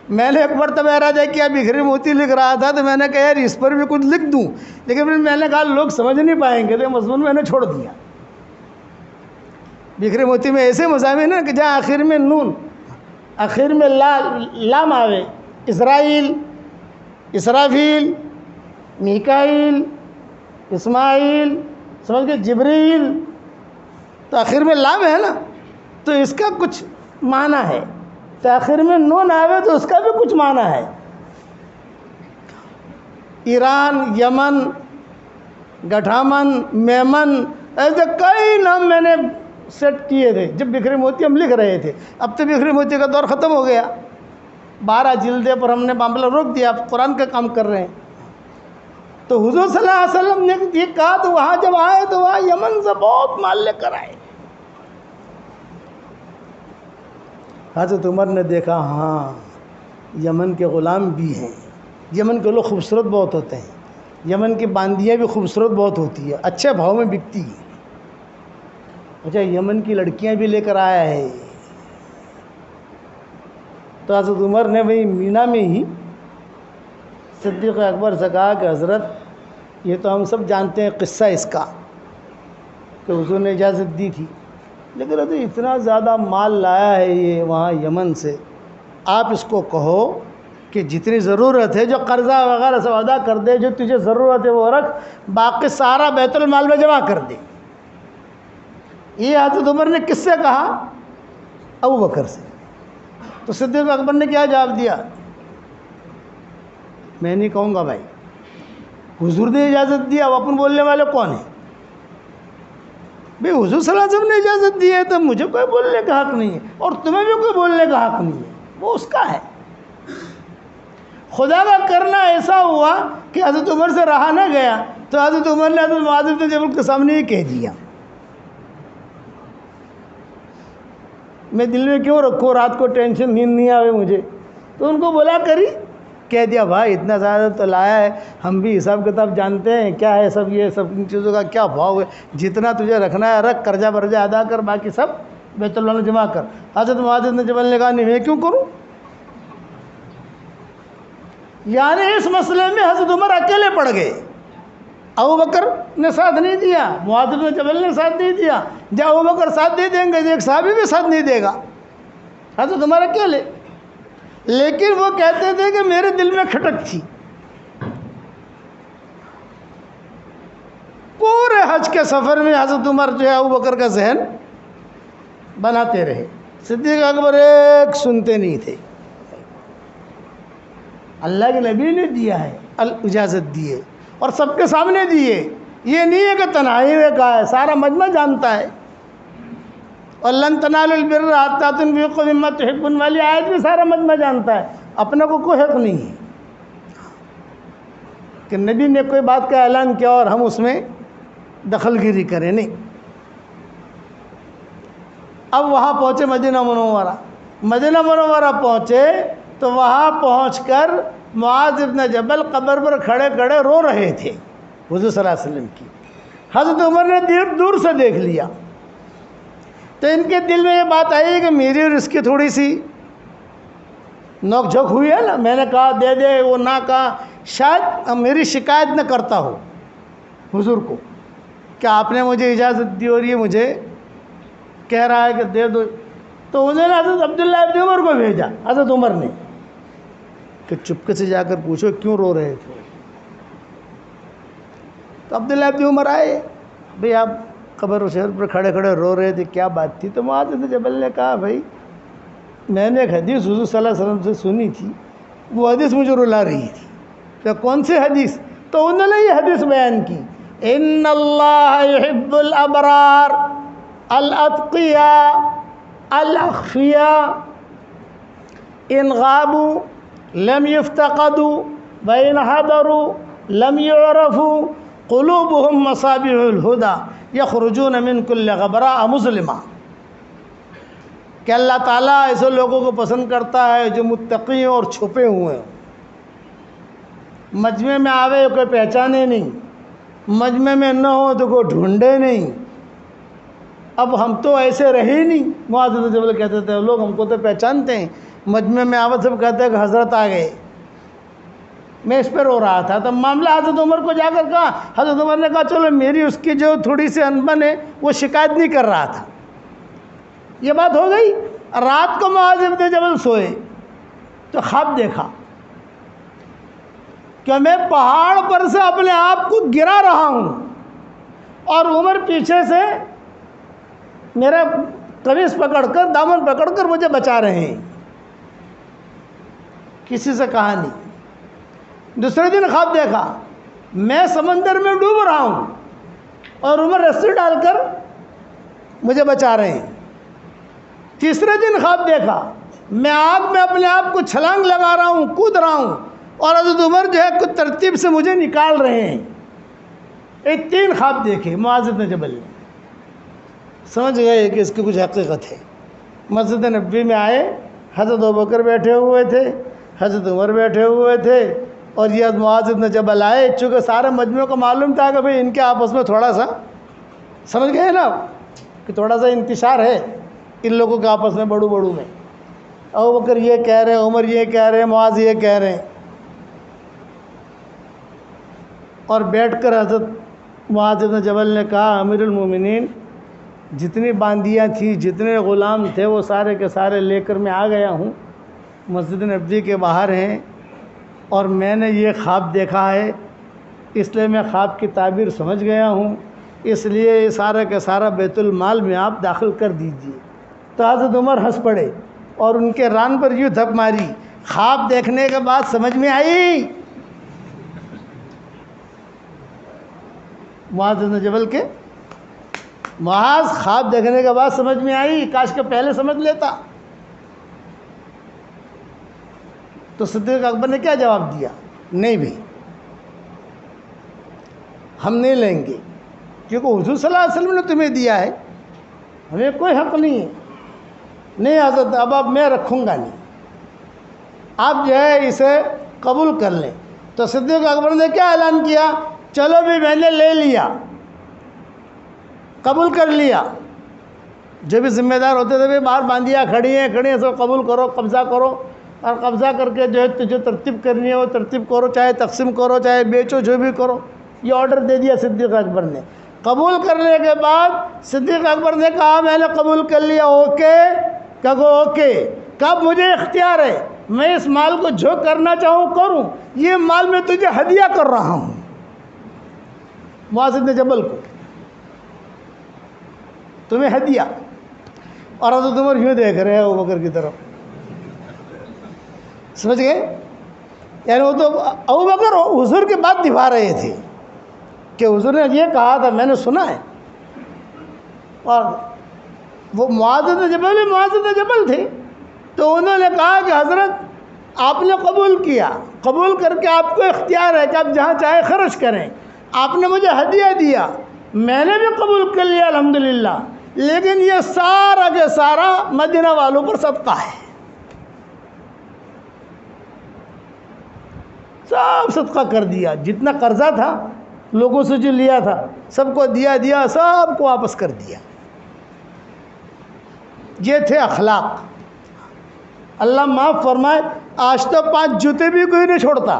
میں نے ایک مرتبہ ارادہ کیا بکھری موتی لکھ رہا تھا تو میں نے کہا یار اس پر بھی کچھ لکھ دوں، لیکن پھر میں نے کہا لوگ سمجھ نہیں پائیں گے، تو مضمون میں نے چھوڑ دیا. بکھری موتی میں ایسے مضامین ہیں کہ جہاں آخر میں نون، آخر میں لام آوے، اسرائیل، اسرافیل، میکائیل، اسماعیل، سمجھ گئے، جبریل، تو آخر میں لام ہے نا، تو اس کا کچھ معنی ہے. تو آخر میں نون آوے تو اس کا بھی کچھ معنی ہے. ایران، یمن، گٹھامن، میمن، ایسے کئی نام میں نے سیٹ کیے تھے جب بکھری موتی ہم لکھ رہے تھے. اب تو بکھری موتی کا دور ختم ہو گیا، 12 جلدیں پر ہم نے معاملہ روک دیا، اب قرآن کا کام کر رہے ہیں. تو حضور صلی اللہ علیہ وسلم نے یہ کہا تو وہاں جب آئے تو وہاں یمن سے بہت مال لے کر آئے. حضرت عمر نے دیکھا ہاں یمن کے غلام بھی ہیں، یمن کے لوگ خوبصورت بہت ہوتے ہیں، یمن کی باندیاں بھی خوبصورت بہت ہوتی ہے، اچھے بھاؤ میں بکتی ہے. اچھا یمن کی لڑکیاں بھی لے کر آیا ہے. تو حضرت عمر نے وہی مینا میں ہی صدیق اکبر سے کہا کہ حضرت یہ تو ہم سب جانتے ہیں قصہ اس کا کہ حضور نے اجازت دی تھی، لیکن حضرت اتنا زیادہ مال لایا ہے یہ وہاں یمن سے، آپ اس کو کہو کہ جتنی ضرورت ہے جو قرضہ وغیرہ سب ادا کر دے، جو تجھے ضرورت ہے وہ رکھ، باقی سارا بیت المال میں جمع کر دے. یہ حضرت عمر نے کس سے کہا؟ ابو بکر سے. تو صدیق اکبر نے کیا جواب دیا؟ میں نہیں کہوں گا بھائی، حضور نے اجازت دیا، اب اپن بولنے والے کون ہیں؟ بھئی حضور صلی اللہ علیہ وسلم نے اجازت دی ہے تو مجھے کوئی بولنے کا حق نہیں ہے، اور تمہیں بھی کوئی بولنے کا حق نہیں ہے، وہ اس کا ہے. خدا کا کرنا ایسا ہوا کہ حضرت عمر سے رہا نہ گیا، تو حضرت عمر نے حضرت معاذ بن جبل کے سامنے ہی کہہ دیا. میں دل میں کیوں رکھوں، رات کو ٹینشن نیند نہیں آوے مجھے، تو ان کو بلا کری کہہ دیا بھائی اتنا زیادہ تو لایا ہے، ہم بھی حساب کتاب جانتے ہیں کیا ہے سب، یہ سب ان چیزوں کا کیا بھاؤ ہے، جتنا تجھے رکھنا ہے رکھ، قرضہ برضہ ادا کر، باقی سب بیت اللہ میں جمع کر. حضرت معاذ بن جبل نے کہا نہیں میں کیوں کروں. یعنی اس مسئلے میں حضرت عمر اکیلے پڑ گئے، ابو بکر نے ساتھ نہیں دیا، معاذ بن جبل نے ساتھ نہیں دیا. جب ابو بکر ساتھ دے دیں گے تو ایک صحابی بھی ساتھ نہیں دے گا، حضرت عمر اکیلے. لیکن وہ کہتے تھے کہ میرے دل میں کھٹک تھی. پورے حج کے سفر میں حضرت عمر جو ہے ابو بکر کا ذہن بناتے رہے، صدیق اکبر ایک سنتے نہیں تھے. اللہ کے نبی نے دیا ہے، اجازت دیے اور سب کے سامنے دیے، یہ نہیں ہے کہ تنہائی میں کہا ہے، سارا مجمع جانتا ہے. اور لن تنالوا البر حتی تنفقوا مما تحبون والی آیت بھی سارا مجمع جانتا ہے، اپنے کو کوئی حق نہیں ہے کہ نبی نے کوئی بات کا اعلان کیا اور ہم اس میں دخل گیری کریں، نہیں. اب وہاں پہنچے مدینہ منورہ، مدینہ منورہ پہنچے تو وہاں پہنچ کر معاذ بن جبل قبر پر کھڑے کھڑے رو رہے تھے حضور صلی اللہ علیہ وسلم کی. حضرت عمر نے دور سے دیکھ لیا تو ان کے دل میں یہ بات آئی کہ میری اور اس کی تھوڑی سی نوک جھوک ہوئی ہے نا، میں نے کہا دے دے، وہ نہ کہا، شاید میری شکایت نہ کرتا ہو حضور کو کہ آپ نے مجھے اجازت دی اور یہ مجھے کہہ رہا ہے کہ دے دو. تو انہوں نے حضرت عبداللہ ابن عمر کو بھیجا، حضرت عمر نے، کہ چپکے سے جا کر پوچھو کیوں رو رہے تھے. تو عبداللہ ابن عمر آئے، بھئی آپ قبر و شہر پر کھڑے کھڑے رو رہے تھے، کیا بات تھی؟ تو معاذ بن جبل نے کہا بھائی میں نے ایک حدیث حضور صلی اللہ علیہ وسلم سے سنی تھی، وہ حدیث مجھے رلا رہی تھی. کہ کون سی حدیث؟ تو انہوں نے یہ حدیث بیان کی، ان اللہ یحب الابرار الاتقیاء الاخفیاء ان غابوا لم يفتقدوا وان حضروا لم يعرفوا قلوبهم مصابيح الهدى يخرجون من كل غبراء مظلمہ. کہ اللہ تعالیٰ ایسے لوگوں کو پسند کرتا ہے جو متقی اور چھپے ہوئے ہیں. مجمع میں آوے کوئی پہچانے نہیں، مجمع میں نہ ہو تو کوئی ڈھونڈے نہیں۔ اب ہم تو ایسے رہے ہی نہیں۔ معاذ بن جبل کہتے تھے لوگ ہم کو تو پہچانتے ہیں، مجمع میں آوے سب کہتے ہیں کہ حضرت آ گئے۔ میں اس پہ رو رہا تھا، تب معاملہ حضرت عمر کو جا کر کہا، حضرت عمر نے کہا چلو میری اس کی جو تھوڑی سی انبن ہے وہ شکایت نہیں کر رہا تھا۔ یہ بات ہو گئی۔ رات کو معاذ بن جبل سوئے تو خواب دیکھا کہ میں پہاڑ پر سے اپنے آپ کو گرا رہا ہوں اور عمر پیچھے سے میرا قمیص پکڑ کر، دامن پکڑ کر مجھے بچا رہے ہیں۔ کسی سے کہا نہیں۔ دوسرے دن خواب دیکھا میں سمندر میں ڈوب رہا ہوں اور عمر رسی ڈال کر مجھے بچا رہے ہیں۔ تیسرے دن خواب دیکھا میں آگ میں اپنے آپ کو چھلانگ لگا رہا ہوں، کود رہا ہوں اور حضرت عمر جو ہے کچھ ترتیب سے مجھے نکال رہے ہیں۔ یہ 3 خواب دیکھے معاذ بن جبل نے۔ سمجھ گئے کہ اس کی کچھ حقیقت ہے۔ مسجد نبوی میں آئے، حضرت ابوبکر بیٹھے ہوئے تھے، حضرت عمر بیٹھے ہوئے تھے اور یہ معاذ بن جبل آئے۔ چونکہ سارے مجموعے کو معلوم تھا کہ بھئی ان کے آپس میں تھوڑا سا، سمجھ گئے نا کہ تھوڑا سا انتشار ہے ان لوگوں کے آپس میں، بڑو میں۔ ابوبکر یہ کہہ رہے ہیں، عمر یہ کہہ رہے ہیں، معاذ یہ کہہ رہے ہیں، اور بیٹھ کر حضرت معاذ بن جبل نے کہا امیر المومنین جتنی باندیاں تھیں، جتنے غلام تھے وہ سارے کے سارے لے کر میں آ گیا ہوں، مسجد نبوی کے باہر ہیں اور میں نے یہ خواب دیکھا ہے، اس لیے میں خواب کی تعبیر سمجھ گیا ہوں، اس لیے یہ سارا کا سارا بیت المال میں آپ داخل کر دیجئے۔ تو حضرت عمر ہنس پڑے اور ان کے ران پر یوں دھک ماری۔ خواب دیکھنے کے بعد سمجھ میں آئی معاذ بن جبل کے، معاذ خواب دیکھنے کے بعد سمجھ میں آئی، کاش کہ پہلے سمجھ لیتا۔ تو صدیق اکبر نے کیا جواب دیا؟ نہیں بھی، ہم نہیں لیں گے، کیونکہ حضور صلی اللہ علیہ وسلم نے تمہیں دیا ہے، ہمیں کوئی حق نہیں ہے۔ نہیں حضرت اب میں رکھوں گا نہیں، آپ جو ہے اسے قبول کر لیں۔ تو صدیق اکبر نے کیا اعلان کیا؟ چلو بھی میں نے لے لیا، قبول کر لیا۔ جو بھی ذمہ دار ہوتے تھے بھی باہر باندھیا کھڑی ہیں سب قبول کرو، قبضہ کرو، اور قبضہ کر کے جو ہے تجھے ترتیب کرنی ہے وہ ترتیب کرو، چاہے تقسیم کرو چاہے بیچو، جو بھی کرو۔ یہ آرڈر دے دیا صدیق اکبر نے۔ قبول کرنے کے بعد صدیق اکبر نے کہا میں نے قبول کر لیا، اوکے؟ کہو اوکے۔ کب مجھے اختیار ہے، میں اس مال کو جو کرنا چاہوں کروں، یہ مال میں تجھے ہدیہ کر رہا ہوں، معاذ بن جبل کو تمہیں ہدیہ۔ اور حضرت عمر یوں دیکھ رہے ہیں ابوبکر کی طرف، سمجھ گئے؟ یعنی وہ تو ابوبکر حضور کی بات نبھا رہے تھے کہ حضور نے یہ کہا تھا، میں نے سنا ہے۔ اور وہ معاذ بن جبل تھے، تو انہوں نے کہا کہ حضرت آپ نے قبول کیا، قبول کر کے آپ کو اختیار ہے کہ آپ جہاں چاہے خرچ کریں، آپ نے مجھے ہدیہ دیا، میں نے بھی قبول کر لیا الحمدللہ، لیکن یہ سارا کے سارا مدینہ والوں پر صدقہ ہے، سب صدقہ کر دیا، جتنا قرضہ تھا لوگوں سے جو لیا تھا سب کو دیا، سب کو واپس کر دیا۔ یہ تھے اخلاق۔ اللہ معاف فرمائے، آج تو 5 جوتے بھی کوئی نہیں چھوڑتا،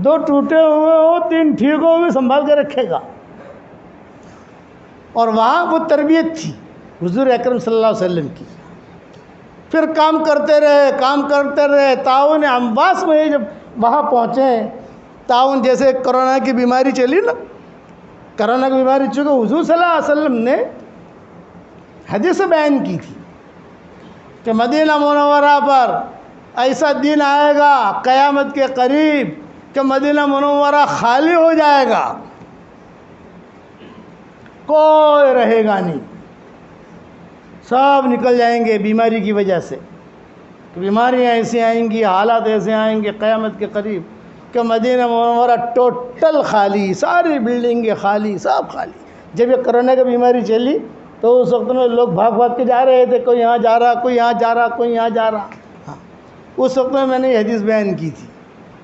2 ٹوٹے ہوئے ہو 3 ٹھیک ہو بھی سنبھال کے رکھے گا۔ اور وہاں وہ تربیت تھی حضور اکرم صلی اللہ علیہ وسلم کی۔ پھر کام کرتے رہے، تعاون امواس میں جب وہاں پہنچے، تعاون جیسے کرونا کی بیماری چلی نا، کرونا کی بیماری چونکہ حضور صلی اللہ علیہ وسلم نے حدیث بیان کی تھی کہ مدینہ منورہ پر ایسا دن آئے گا قیامت کے قریب کہ مدینہ منورہ خالی ہو جائے گا، کوئی رہے گا نہیں، سب نکل جائیں گے بیماری کی وجہ سے۔ بیماریاں ایسی آئیں گی، حالات ایسے آئیں گے قیامت کے قریب کہ مدینہ منورہ ٹوٹل خالی، ساری بلڈنگیں خالی، سب خالی۔ جب یہ کرونا کی بیماری چلی تو اس وقت میں لوگ بھاگ کے جا رہے تھے، کوئی یہاں جا رہا، کوئی یہاں جا رہا، کوئی یہاں جا رہا۔ اس وقت میں نے یہ حدیث بیان کی تھی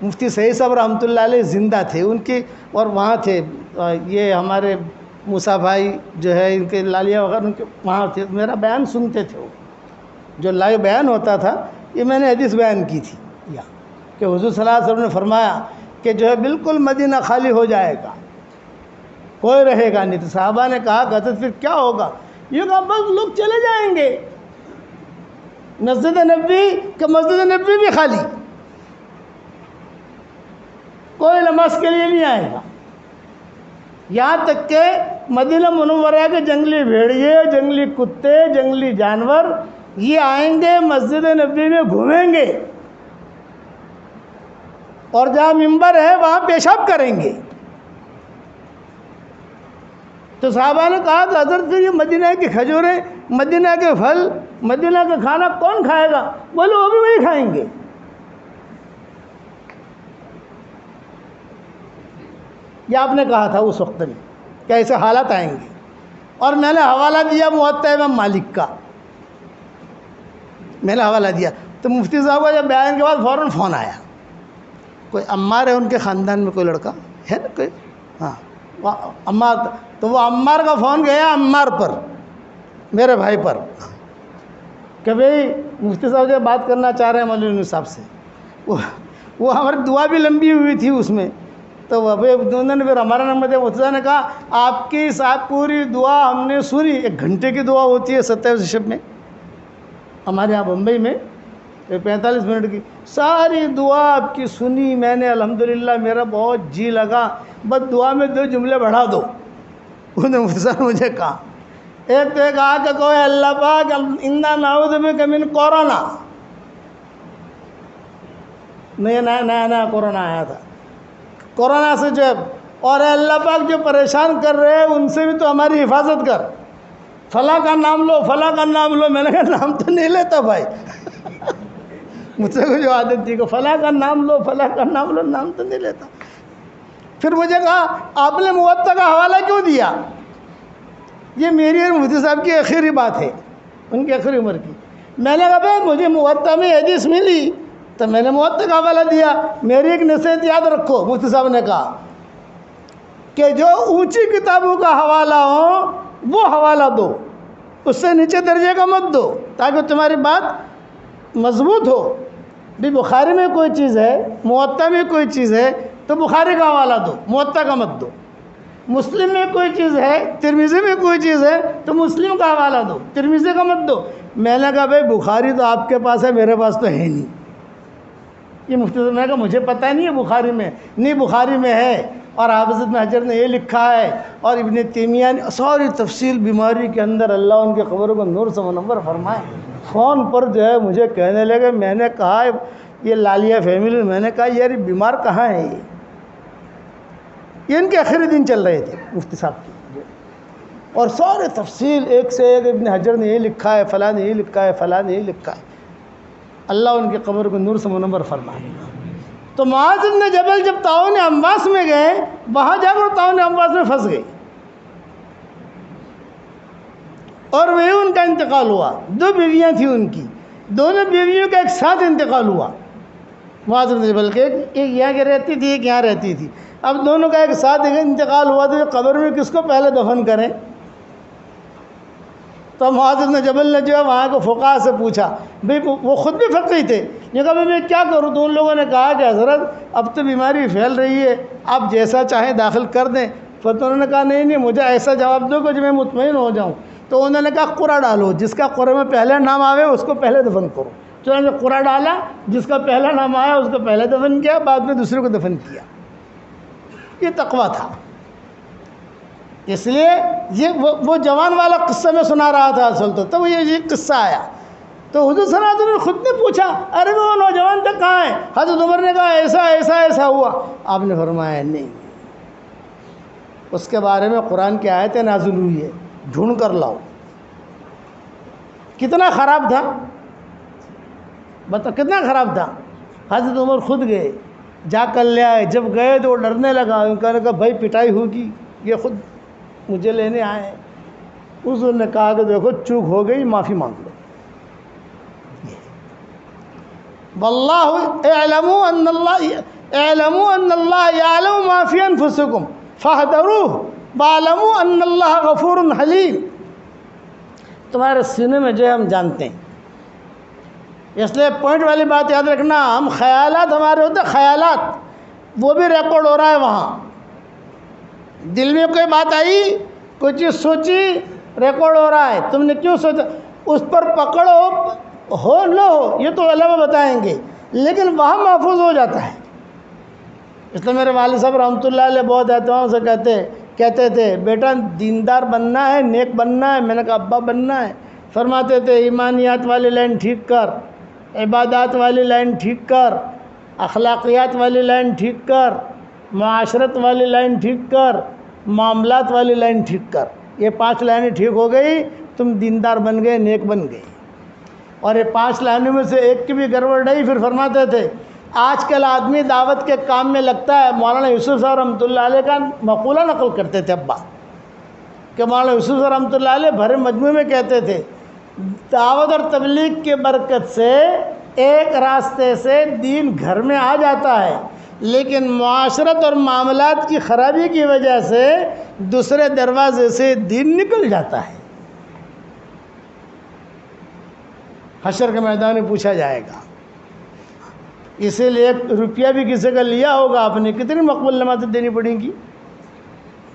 مفتی سعید صاحب رحمۃ اللہ علیہ زندہ تھے ان کی، اور وہاں تھے یہ ہمارے موسیٰ بھائی جو ہے ان کے لالیہ وغیرہ ان کے وہاں تھے، میرا بیان سنتے تھے وہ جو لائیو بیان ہوتا تھا. یہ میں نے حدیث بیان کی تھی کہ حضور صلی اللہ علیہ وسلم نے فرمایا کہ جو ہے بالکل مدینہ خالی ہو جائے گا، کوئی رہے گا نہیں. تو صحابہ نے کہا کہ پھر کیا ہوگا؟ یہ کہا بس لوگ چلے جائیں گے. مسجد نبوی کہ مسجد نبوی بھی خالی، کوئی نماز کے لیے نہیں آئے گا. یہاں تک کہ مدینہ منورہ کے جنگلی بھیڑیے، جنگلی کتے، جنگلی جانور یہ آئیں گے مسجد نبوی میں گھومیں گے، اور جہاں ممبر ہے وہاں پیشاب کریں گے. تو صحابہ نے کہا کہ حضرت پھر یہ مدینہ کی کھجوریں، مدینہ کے پھل، مدینہ کا کھانا کون کھائے گا؟ بولے وہ بھی وہی کھائیں گے. یہ آپ نے کہا تھا اس وقت میں کہ ایسے حالات آئیں گے. اور میں نے حوالہ دیا موطا امام مالک کا، میں نے حوالہ دیا. تو مفتی صاحب کا جب بیان کے بعد فوراً فون آیا، کوئی عمار ہے ان کے خاندان میں، کوئی لڑکا ہے نا کوئی، ہاں عمار. تو وہ عمار کا فون گیا عمار پر، میرے بھائی پر، کہ بھئی مفتی صاحب جو بات کرنا چاہ رہے ہیں مولوی صاحب سے. وہ ہماری دعا بھی لمبی ہوئی تھی اس میں. تو وہ انہوں نے پھر ہمارا نمبر دیا. مفتی صاحب نے کہا آپ کی ساتھ پوری دعا ہم نے سنی. 1 گھنٹے کی دعا ہوتی ہے 27 شب میں ہمارے یہاں بمبئی میں، 45 منٹ کی ساری دعا آپ کی سنی میں نے. الحمدللہ میرا بہت جی لگا، بس دعا میں 2 جملے بڑھا دو. انہوں نے مفتی صاحب مجھے کہا، ایک تو کہا کہ کوئی اللہ پاک انا نعوذ بک من کورونا، نیا کورونا آیا تھا، کورونا سے جو ہے، اور اے اللہ پاک جو پریشان کر رہے ہیں ان سے بھی تو ہماری حفاظت کر، فلاں کا نام لو، فلاں کا نام لو. میں نے کہا نام تو نہیں لیتا بھائی. مجھ سے جو عادت تھی کہ فلاں کا نام لو، فلاں کا نام لو، نام تو نہیں لیتا. پھر مجھے کہا آپ نے موطا کا حوالہ کیوں دیا؟ یہ میری اور مفتی صاحب کی آخری بات ہے، ان کی آخری عمر کی. میں نے کہا بھائی مجھے موطا میں حدیث ملی تو میں نے موطا کا حوالہ دیا. میری ایک نصیحت یاد رکھو، مفتی صاحب نے کہا کہ جو اونچی کتابوں کا حوالہ ہو وہ حوالہ دو، اس سے نیچے درجے کا مت دو، تاکہ تمہاری بات مضبوط ہو. بھی بخاری میں کوئی چیز ہے، موطا میں کوئی چیز ہے تو بخاری کا حوالہ دو، موطا کا مت دو. مسلم میں کوئی چیز ہے، ترمذی میں کوئی چیز ہے تو مسلم کا حوالہ دو، ترمذی کا مت دو. میں نے کہا بھائی بخاری تو آپ کے پاس ہے، میرے پاس تو ہے نہیں. یہ مفتی صاحب نے کہا مجھے پتہ نہیں ہے بخاری میں، نہیں بخاری میں ہے، اور حافظ ابن حجر نے یہ لکھا ہے، اور ابن تیمیہ نے ساری تفصیل بیماری کے اندر، اللہ ان کے قبروں کو نور سے منور فرمائے. فون پر جو ہے مجھے کہنے لگے. میں نے کہا یہ لالیہ فیملی، میں نے کہا یار بیمار کہاں ہے یہ ان کے آخری دن چل رہے تھے مفتی صاحب کی، اور سارے تفصیل ایک سے ایک ابن حجر نے یہ لکھا ہے، فلاں نے یہ لکھا ہے، فلاں نے یہ لکھا ہے. اللہ ان کے قبر کو نور سے منور فرمائے. تو معاذ بن جبل جب تعاون امواس میں گئے، وہاں جا کر تعاون امواس میں پھنس گئے، اور وہی ان کا انتقال ہوا. 2 بیویاں تھیں ان کی، دونوں بیویوں کا ایک ساتھ انتقال ہوا. معاذ بن جبل کے ایک یہاں کے رہتی تھی، ایک یہاں رہتی تھی. اب دونوں کا ایک ساتھ انتقال ہوا تو قبر میں کس کو پہلے دفن کریں؟ تو معاذ بن جبل نے جو ہے وہاں کے فقہا سے پوچھا. بھئی وہ خود بھی فقیہ تھے. یہ کہا میں کیا کروں؟ تو ان لوگوں نے کہا کہ حضرت اب تو بیماری پھیل رہی ہے، آپ جیسا چاہیں داخل کر دیں. تو انہوں نے کہا نہیں مجھے ایسا جواب دو کہ جو میں مطمئن ہو جاؤں. تو انہوں نے کہا قرعہ ڈالو، جس کا قرعہ میں پہلے نام آوے اس کو پہلے دفن کرو. چنانچہ قرعہ ڈالا، جس کا پہلا نام آیا اس کو پہلے دفن کیا، بعد میں دوسرے کو دفن کیا. یہ تقویٰ تھا. اس لیے یہ وہ جوان والا قصہ میں سنا رہا تھا اصل تو وہ یہ قصہ آیا. تو حضور صلی اللہ علیہ وسلم نے خود نے پوچھا ارے وہ نوجوان تک کہاں ہے؟ حضرت عمر نے کہا ایسا ایسا ایسا ہوا. آپ نے فرمایا نہیں، اس کے بارے میں قرآن کی آیتیں نازل ہوئی ہے، ڈھونڈ کر لاؤ. کتنا خراب تھا بتا، کتنا خراب تھا. حضرت عمر خود گئے، جا کر لے آئے. جب گئے تو وہ ڈرنے لگا، انہوں نے کہا بھائی پٹائی ہوگی، یہ خود مجھے لینے آئے ہیں. اس نے کہا کہ دیکھو چوک ہو گئی، معافی مانگ لو. واللہ اعلموا ان اللہ اعلموا ان اللہ یعلم ما فی انفسکم فاحذروہ واعلموا ان اللہ غفور حلیم. تمہارے سینے میں جو ہے ہم جانتے ہیں. اس لیے پوائنٹ والی بات یاد رکھنا، ہم خیالات ہمارے ہوتے ہیں، خیالات وہ بھی ریکارڈ ہو رہا ہے وہاں. دل میں کوئی بات آئی، کوئی چیز سوچی، ریکارڈ ہو رہا ہے. تم نے کیوں سوچا، اس پر پکڑو ہو نہ ہو یہ تو علماء بتائیں گے، لیکن وہاں محفوظ ہو جاتا ہے. اس لیے میرے والد صاحب رحمۃ اللہ علیہ بہت اہتمام سے کہتے تھے بیٹا دیندار بننا ہے، نیک بننا ہے. میں نے کہا ابا بننا ہے. فرماتے تھے ایمانیات والی لائن ٹھیک کر، عبادات والی لائن ٹھیک کر، اخلاقیات والی لائن ٹھیک کر، معاشرت والی لائن ٹھیک کر، معاملات والی لائن ٹھیک کر. یہ 5 لائنیں ٹھیک ہو گئی، تم دیندار بن گئے، نیک بن گئے. اور یہ 5 لائنوں میں سے ایک کی بھی گڑبڑ نہیں. پھر فرماتے تھے آج کل آدمی دعوت کے کام میں لگتا ہے. مولانا یوسف صاحب رحمۃ اللہ علیہ کا مقولہ نقل کرتے تھے ابا، کہ مولانا یوسف صاحب رحمۃ اللہ علیہ بھرے مجموعے میں کہتے تھے دعوت اور تبلیغ کی برکت سے ایک راستے سے دین گھر میں آ جاتا ہے، لیکن معاشرت اور معاملات کی خرابی کی وجہ سے دوسرے دروازے سے دین نکل جاتا ہے. حشر کے میدان میں پوچھا جائے گا. اسی لیے 1 روپیہ بھی کسی کا لیا ہوگا آپ نے، کتنی مقبول نمازیں دینی پڑیں گی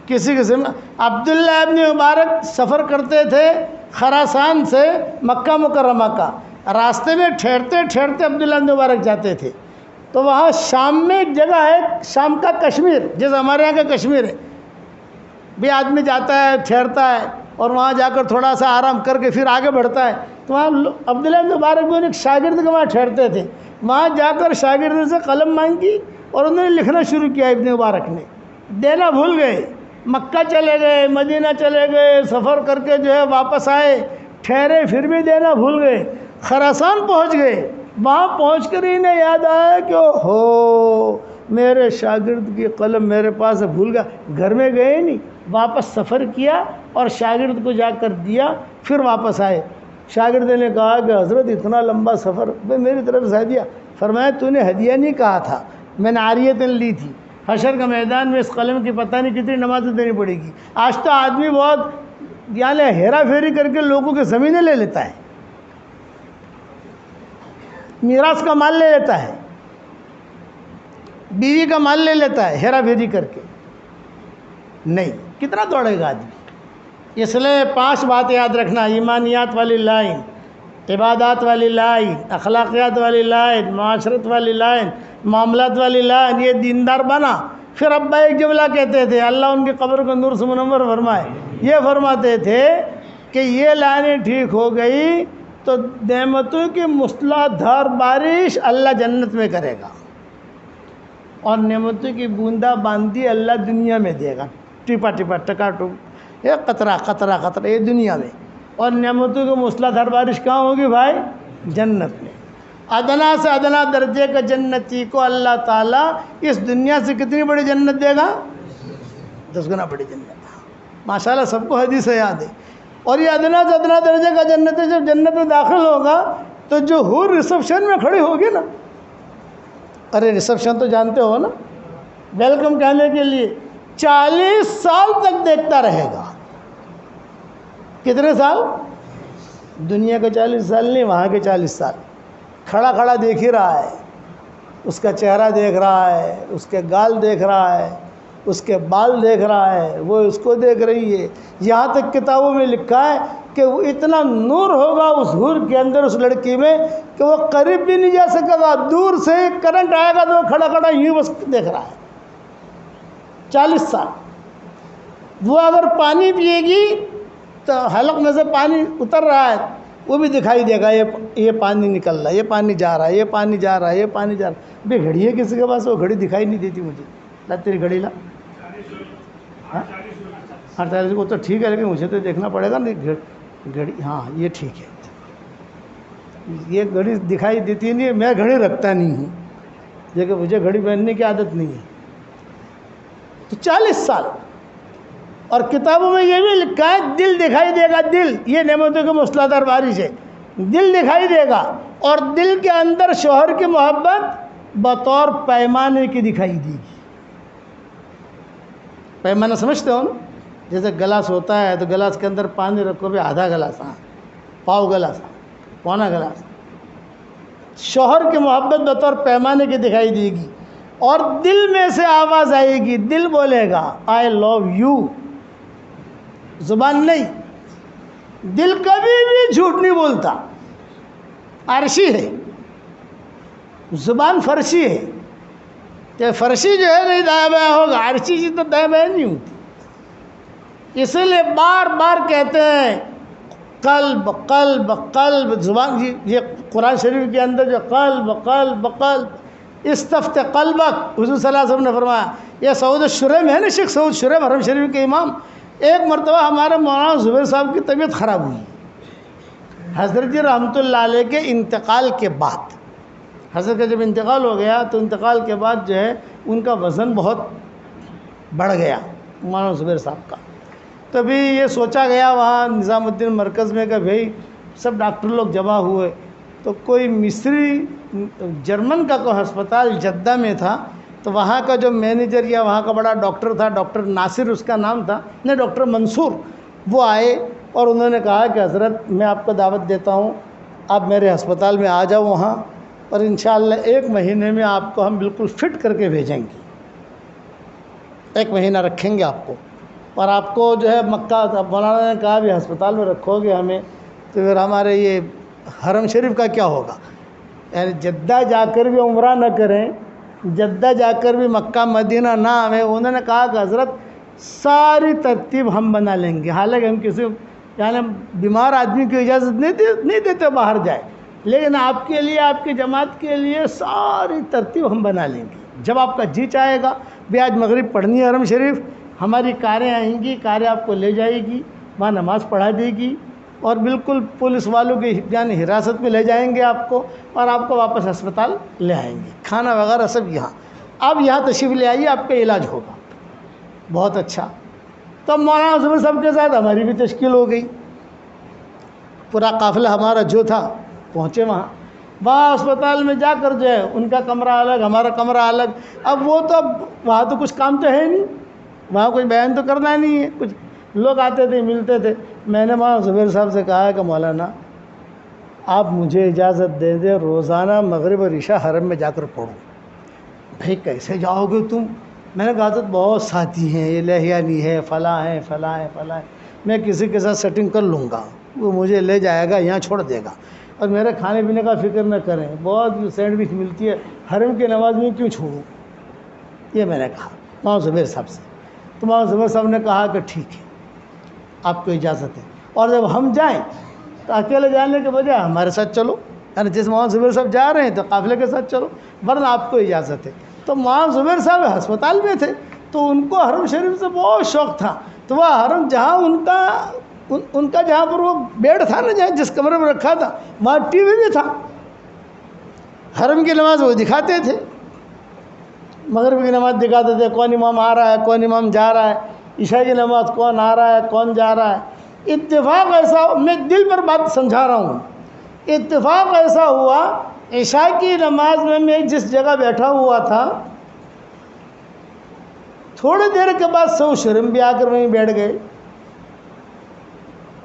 کسی قسم. عبداللہ ابن مبارک سفر کرتے تھے خراسان سے مکہ مکرمہ کا. راستے میں ٹھہرتے ٹھہرتے عبداللہ ابن مبارک جاتے تھے تو وہاں شام میں ایک جگہ ہے، شام کا کشمیر، جیسے ہمارے یہاں کا کشمیر ہے. بھی آدمی جاتا ہے ٹھہرتا ہے اور وہاں جا کر تھوڑا سا آرام کر کے پھر آگے بڑھتا ہے. تو وہاں عبداللہ ابن مبارک بھی ایک شاگرد کے وہاں ٹھہرتے تھے. وہاں جا کر شاگرد سے قلم مانگی اور انہوں نے لکھنا شروع کیا. ابن مبارک نے دینا بھول گئے، مکہ چلے گئے، مدینہ چلے گئے، سفر کر کے جو ہے واپس آئے، ٹھہرے پھر بھی دینا بھول گئے. خراسان پہنچ گئے. وہاں پہنچ کر انہیں یاد آیا کہ ہو میرے شاگرد کی قلم میرے پاس بھول گیا. گھر میں گئے نہیں، واپس سفر کیا اور شاگرد کو جا کر دیا، پھر واپس آئے. شاگرد نے کہا کہ حضرت اتنا لمبا سفر میری طرف سے ہدیہ. فرمایا تو نے ہدیہ نہیں کہا تھا، میں نے عاریتاً لی تھی. حشر کے میدان میں اس قلم کی پتہ نہیں کتنی نمازیں دینی پڑے گی. آج تو آدمی بہت یعنی ہیرا پھیری کر کے لوگوں کی زمینیں لے لیتا ہے، میراث کا مال لے لیتا ہے، بیوی کا مال لے لیتا ہے ہیرا پھیری کر کے. نہیں، کتنا دوڑے گا آدمی. اس لیے 5 باتیں یاد رکھنا: ایمانیات والی لائن، عبادات والی لائن، اخلاقیات والی لائن، معاشرت والی لائن، معاملات والی لائن. یہ دیندار بنا. پھر ابا ایک جملہ کہتے تھے، اللہ ان کی قبر کو نور سے منور فرمائے. یہ فرماتے تھے کہ یہ لائنیں ٹھیک ہو گئی تو نعمتوں کی مصلح دھار بارش اللہ جنت میں کرے گا، اور نعمتوں کی بوندا باندی اللہ دنیا میں دے گا. ٹپا ٹپا ٹکا ٹک، یہ قطرہ قطرہ قطرہ، یہ دنیا میں. اور نعمتوں کی مصلح دھار بارش کہاں ہوگی بھائی؟ جنت میں. ادنا سے ادنا درجے کا جنتی کو اللہ تعالیٰ اس دنیا سے کتنی بڑی جنت دے گا؟ 10 گنا بڑی جنت. ماشاءاللہ سب کو حدیث یاد ہے. اور یہ ادنا سے ادنا درجے کا جنت ہے. جب جنت میں داخل ہوگا تو جو حور ریسیپشن میں کھڑی ہوگی نا، ارے ریسیپشن تو جانتے ہو نا، ویلکم کہنے کے لیے 40 سال تک دیکھتا رہے گا. کتنے سال؟ دنیا کے 40 سال نہیں، وہاں کے 40 سال. کھڑا کھڑا دیکھ ہی رہا ہے، اس کا چہرہ دیکھ رہا ہے، اس کے گال دیکھ رہا ہے، اس کے بال دیکھ رہا ہے، وہ اس کو دیکھ رہی ہے. یہاں تک کتابوں میں لکھا ہے کہ وہ اتنا نور ہوگا اس حور کے اندر، اس لڑکی میں، کہ وہ قریب بھی نہیں جا سکے گا. دور سے کرنٹ آئے گا تو وہ کھڑا کھڑا یوں بس دیکھ رہا ہے. 40 سال. وہ اگر پانی پیے گی تو حلق میں سے پانی اتر رہا ہے، وہ بھی دکھائی دے گا. یہ پانی نکل رہا ہے، یہ پانی جا رہا ہے، یہ پانی جا رہا ہے، یہ پانی جا رہا ہے. بے گھڑی ہے کسی کے پاس؟ وہ گھڑی دکھائی نہیں دیتی مجھے. لا تیری گھڑی لا. 48 کو تو ٹھیک ہے، لیکن مجھے تو دیکھنا پڑے گا. نہیں گھڑی، ہاں یہ ٹھیک ہے. یہ گھڑی دکھائی دیتی نہیں ہے. میں گھڑی رکھتا نہیں ہوں، لیکن مجھے گھڑی پہننے کی عادت نہیں ہے. تو 40 سال. اور کتابوں میں یہ بھی لکھا ہے دل دکھائی دے گا. دل، یہ نعمتوں کی مصلح دھار بارش ہے. دل دکھائی دے گا، اور دل کے اندر شوہر کی محبت بطور پیمانے کی دکھائی دے گی. پیمانہ سمجھتے ہو نا؟ جیسے گلاس ہوتا ہے تو گلاس کے اندر پانی رکھو بھی آدھا گلاس، پاؤ گلاس، پونا گلاس. شوہر کی محبت بطور پیمانے کی دکھائی دے گی اور دل میں سے آواز آئے گی، دل بولے گا آئی لو یو، زبان نہیں. دل کبھی بھی جھوٹ نہیں بولتا، عرشی ہے، زبان فرشی ہے. کہ فرشی جو ہے نہیں دائیں بائیں ہوگا، عرشی جی تو دائیں بائیں نہیں ہوتی. اسی لیے بار بار کہتے ہیں قلب قلب قلب. زبان یہ قرآن شریف کے اندر جو قلب قلب قلب استفت قلبک، حضور صلی اللہ علیہ وسلم نے فرمایا. یہ سعود الشریم ہے نا، شیخ سعود شریم حرم شریف کے امام. ایک مرتبہ ہمارے مولانا زبیر صاحب کی طبیعت خراب ہوئی حضرت جی رحمۃ اللہ علیہ کے انتقال کے بعد. حضرت کا جب انتقال ہو گیا تو انتقال کے بعد جو ہے ان کا وزن بہت بڑھ گیا مولانا زبیر صاحب کا. تبھی یہ سوچا گیا وہاں نظام الدین مرکز میں کہ بھئی سب ڈاکٹر لوگ جمع ہوئے تو کوئی مصری جرمن کا کوئی ہسپتال جدہ میں تھا، تو وہاں کا جو مینیجر یا وہاں کا بڑا ڈاکٹر تھا، ڈاکٹر ناصر اس کا نام تھا، نہیں ڈاکٹر منصور، وہ آئے اور انہوں نے کہا کہ حضرت میں آپ کو دعوت دیتا ہوں، آپ میرے ہسپتال میں آ جاؤ وہاں، اور انشاءاللہ 1 مہینے میں آپ کو ہم بالکل فٹ کر کے بھیجیں گے. 1 مہینہ رکھیں گے آپ کو، اور آپ کو جو ہے مکہ، مولانا نے کہا بھی ہسپتال میں رکھو گے ہمیں تو پھر ہمارے یہ حرم شریف کا کیا ہوگا. یعنی جدہ جا کر بھی عمرہ نہ کریں، جدہ جا کر بھی مکہ مدینہ نہ آئیں. انہوں نے کہا کہ حضرت ساری ترتیب ہم بنا لیں گے، حالانکہ ہم کسی یعنی بیمار آدمی کی اجازت نہیں دیتے باہر جائے، لیکن آپ کے لیے، آپ کی جماعت کے لیے ساری ترتیب ہم بنا لیں گے. جب آپ کا جی چاہے گا بھی آج مغرب پڑھنی ہے حرم شریف، ہماری کاریں آئیں گی، کاریں آپ کو لے جائے گی، وہاں نماز پڑھا دے گی، اور بالکل پولیس والوں کی یعنی حراست میں لے جائیں گے آپ کو، اور آپ کو واپس ہسپتال لے آئیں گے، کھانا وغیرہ سب یہاں. اب یہاں تشریف لے آئیے، آپ کا علاج ہوگا. بہت اچھا. تب مولانا زبیر صاحب کے ساتھ ہماری بھی تشکیل ہو گئی. پورا قافلہ ہمارا جو تھا پہنچے وہاں اسپتال میں جا کر جو ہے ان کا کمرہ الگ، ہمارا کمرہ الگ. اب وہ تو وہاں تو کچھ کام تو ہے نہیں، وہاں کوئی بیان تو کرنا نہیں ہے. کچھ لوگ آتے تھے، ملتے تھے. میں نے مولانا زبیر صاحب سے کہا کہ مولانا آپ مجھے اجازت دے دیں، روزانہ مغرب اور عشاء حرم میں جا کر پڑھوں. بھائی کیسے جاؤ گے تم؟ میں نے کہا حضرت بہت ساتھی ہیں، یہ لہیانی ہے، فلاں ہے فلاں ہے فلاں ہے، میں کسی کے ساتھ سیٹنگ کر لوں گا، وہ مجھے لے جائے گا، یہاں چھوڑ دے گا، اور میرے کھانے پینے کا فکر نہ کریں، بہت سینڈوچ ملتی ہے، حرم کی نماز میں کیوں چھوڑوں. یہ میں نے کہا مولانا زبیر صاحب سے. تو مولانا زبیر صاحب نے کہا کہ ٹھیک ہے، آپ کو اجازت ہے، اور جب ہم جائیں تو اکیلے جانے کے بجائے ہمارے ساتھ چلو، یعنی جس مولانا زبیر صاحب جا رہے ہیں تو قافلے کے ساتھ چلو، ورنہ آپ کو اجازت ہے. تو مولانا زبیر صاحب ہسپتال میں تھے تو ان کو حرم شریف سے بہت شوق تھا. تو وہ حرم جہاں ان کا جہاں پر وہ بیڈ تھا نا، جہاں جس کمرے میں رکھا تھا وہاں ٹی وی بھی تھا. حرم کی نماز وہ دکھاتے تھے، مغرب کی نماز دکھاتے تھے، کون امام آ رہا ہے کون امام جا رہا ہے، عشاء کی نماز کون آ رہا ہے کون جا رہا ہے. اتفاق ایسا، میں دل پر بات سمجھا رہا ہوں، اتفاق ایسا ہوا عشاء کی نماز میں جس جگہ بیٹھا ہوا تھا، تھوڑی دیر کے بعد سعود شریم بھی آ کر وہیں بیٹھ گئے.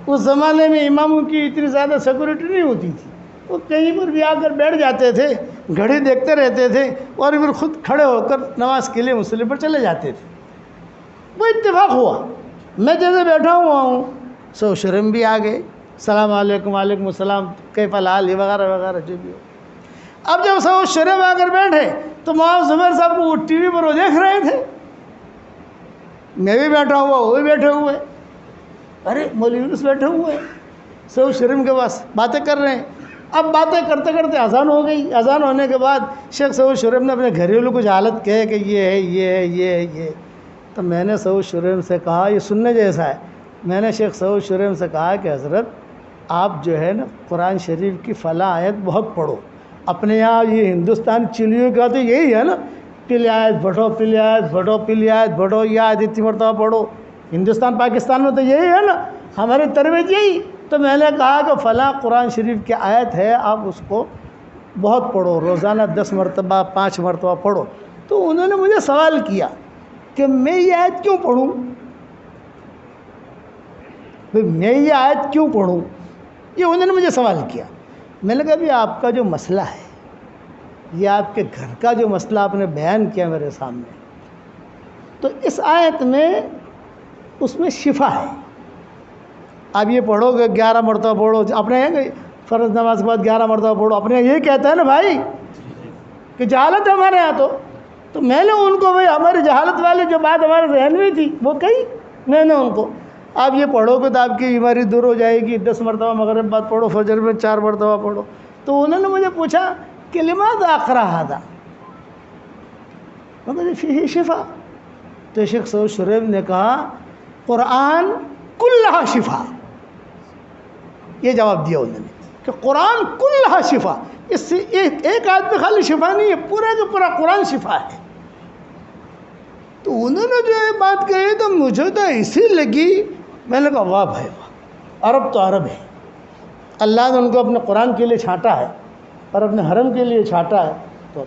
اس زمانے میں اماموں کی اتنی زیادہ سیکورٹی نہیں ہوتی تھی، وہ کہیں پر بھی آ کر بیٹھ جاتے تھے، گھڑی دیکھتے رہتے تھے، اور پھر خود کھڑے ہو کر نماز کے لیے مصلی پر چلے جاتے تھے. وہ اتفاق ہوا، میں جیسے بیٹھا ہوا ہوں سعود شریم بھی آ گئے، السلام علیکم، وعلیکم السلام، کیف الحال، وغیرہ وغیرہ جو بھی ہو. اب جب سعود شریم آ کر بیٹھے تو مولانا زبیر صاحب کو وہ ٹی وی پر وہ دیکھ رہے تھے، میں بھی بیٹھا ہوا، وہ بھی بیٹھے ہوئے، ارے مولوی یونس بیٹھے ہوئے ہیں سعود شریم کے پاس باتیں کر رہے ہیں. اب باتیں کرتے کرتے اذان ہو گئی. اذان ہونے کے بعد شیخ سعود شریم نے اپنے گھریلو کچھ حالت کہے کہ یہ ہے یہ ہے یہ ہے یہ. تو میں نے سعود شریم سے کہا، یہ سننے جیسا ہے، میں نے شیخ سعود شریم سے کہا کہ حضرت آپ جو ہے نا قرآن شریف کی فلاں آیت بہت پڑھو. اپنے یہاں یہ ہندوستان چلیوں کا تو یہی ہے نا، پلی آیت پڑھو، پلی آیت پڑھو، پلی آیت پڑھو، یہ آیت اتنی مرتبہ پڑھو. ہندوستان پاکستان میں تو یہی ہے نا، ہماری ترویج یہی. تو میں نے کہا کہ فلاں قرآن شریف کی آیت ہے، آپ اس کو بہت پڑھو، روزانہ 10 مرتبہ 5 مرتبہ پڑھو۔ تو انہوں نے مجھے سوال کیا کہ میں یہ آیت کیوں پڑھوں؟ میں یہ آیت کیوں پڑھوں؟ یہ انہوں نے مجھے سوال کیا۔ میں نے کہا بھی آپ کا جو مسئلہ ہے، یہ آپ کے گھر کا جو مسئلہ آپ نے بیان کیا میرے سامنے، تو اس آیت میں اس میں شفا ہے۔ آپ یہ پڑھو گے 11 مرتبہ پڑھو، اپنے ہیں فرض نماز کے بعد 11 مرتبہ پڑھو، اپنے یہ کہتا ہے نا بھائی کہ جہالت ہے ہمارے یہاں۔ تو میں نے ان کو بھائی ہماری جہالت والی جو بات ہمارے ذہن میں تھی وہ کہی میں نے ان کو، آپ یہ پڑھو گے تو آپ کی بیماری دور ہو جائے گی، 10 مرتبہ مغرب بعد پڑھو، فجر میں 4 مرتبہ پڑھو۔ تو انہوں نے مجھے پوچھا کہ لماذا اقرأ هذا؟ میں کہا فیہ شفا۔ تو شیخ سعود شریف نے کہا قرآن کلھا شفا۔ یہ جواب دیا انہوں نے کہ قرآن کلھا شفا، اس سے ایک آدمی خالی شفا نہیں ہے، پورا کا پورا قرآن شفا ہے۔ تو انہوں نے جو یہ بات کہی تو مجھے تو ایسی لگی، میں نے کہا واہ بھائی واہ، عرب تو عرب ہے، اللہ نے ان کو اپنے قرآن کے لیے چھانٹا ہے اور اپنے حرم کے لیے چھانٹا ہے۔ تو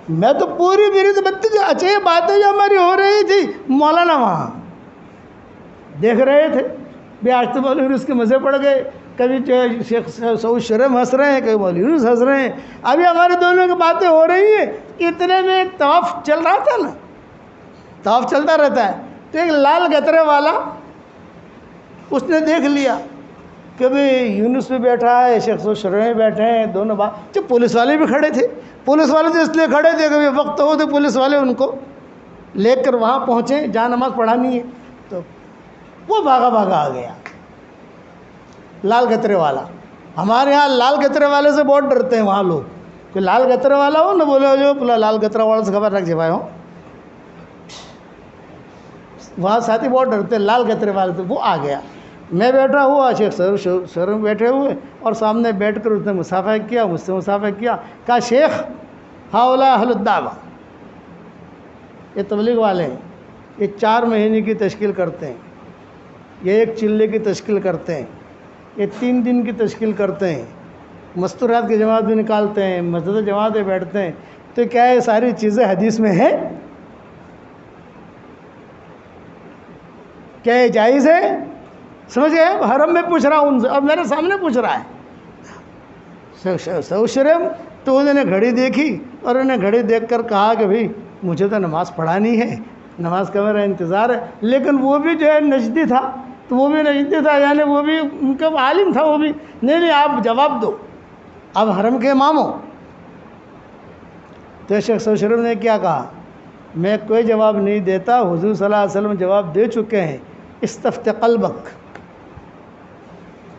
میں تو پوری میری تو بتی اچھا یہ باتیں جو ہماری ہو رہی تھی، مولانا وہاں دیکھ رہے تھے بھی، آج تو مولوی یونس کے مزے پڑ گئے، کبھی جو شیخ سعود شریف ہنس رہے ہیں، کبھی مولوی یونس ہنس رہے ہیں۔ ابھی ہمارے دونوں کی باتیں ہو رہی ہیں، اتنے میں ایک طواف چل رہا تھا نا، طواف چلتا رہتا ہے، تو ایک لال گترے والا اس نے دیکھ لیا کہ بھئی یونس بھی بیٹھا ہے، شیخ سعود شریف بھی بیٹھے ہیں، دونوں بات۔ جب پولیس والے بھی کھڑے تھے، پولیس والے تو اس لیے کھڑے تھے کہ وقت ہو تو پولیس والے ان کو لے کر وہاں پہنچے جہاں نماز پڑھانی ہے۔ تو وہ بھاگا آ گیا لال گترے والا۔ ہمارے یہاں لال گترے والے سے بہت ڈرتے ہیں وہاں لوگ، کہ لال گترے والا ہو نہ بولے جو بولا لال گترے والے سے خبر رکھ جائے ہو، وہاں ساتھی بہت ڈرتے ہیں لال گترے والے سے۔ وہ آ گیا، میں بیٹھا ہوا، شیخ سر بیٹھے ہوئے، اور سامنے بیٹھ کر اس نے مصافحہ کیا، مجھ سے مصافحہ کیا، کہا شیخ ہؤلاء اہل الدعوہ، یہ تبلیغ والے ہیں، یہ 4 مہینے کی تشکیل کرتے ہیں، یہ 1 چلے کی تشکیل کرتے ہیں، یہ 3 دن کی تشکیل کرتے ہیں، مستورات کی جماعت بھی نکالتے ہیں، مسجد جماعتیں بیٹھتے ہیں۔ تو کیا یہ ساری چیزیں حدیث میں ہیں؟ کیا یہ جائز ہے؟ سمجھ گئے؟ حرم میں پوچھ رہا ہوں ان سے، اب میرے سامنے پوچھ رہا ہے سعود شریف۔ تو انہوں نے گھڑی دیکھی اور انہوں نے گھڑی دیکھ کر کہا کہ بھئی مجھے تو نماز پڑھانی ہے، نماز کا میرا انتظار ہے۔ لیکن وہ بھی جو ہے نجدی تھا، تو وہ بھی نجدی تھا، یعنی وہ بھی ان کا عالم تھا، وہ بھی نہیں آپ جواب دو، آپ حرم کے امام ہو۔ تو شیخ سعود شریف نے کیا کہا؟ میں کوئی جواب نہیں دیتا، حضور صلی اللہ علیہ وسلم جواب دے چکے ہیں، استفت قلبک،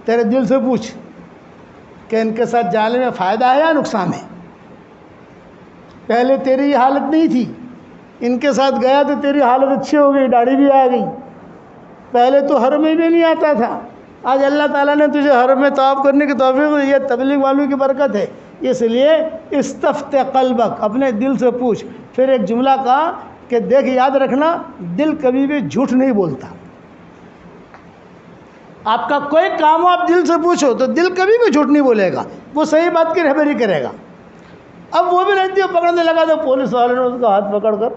تیرے دل سے پوچھ کہ ان کے ساتھ جانے میں فائدہ ہے یا نقصان ہے۔ پہلے تیری یہ حالت نہیں تھی، ان کے ساتھ گیا تو تیری حالت اچھی ہو گئی، داڑھی بھی آ گئی، پہلے تو حرم میں بھی نہیں آتا تھا، آج اللہ تعالیٰ نے تجھے حرم میں طواف کرنے کی توفیق دی، یہ تبلیغ والوں کی برکت ہے۔ اس لیے استفت قلبک، اپنے دل سے پوچھ۔ پھر ایک جملہ کہا کہ دیکھ یاد رکھنا، دل کبھی بھی جھوٹ نہیں بولتا، آپ کا کوئی کام ہو آپ دل سے پوچھو تو دل کبھی بھی جھوٹ نہیں بولے گا، وہ صحیح بات کی رہبری کرے گا۔ اب وہ بھی نہیں پکڑنے لگا تو پولیس والے نے اس کا ہاتھ پکڑ کر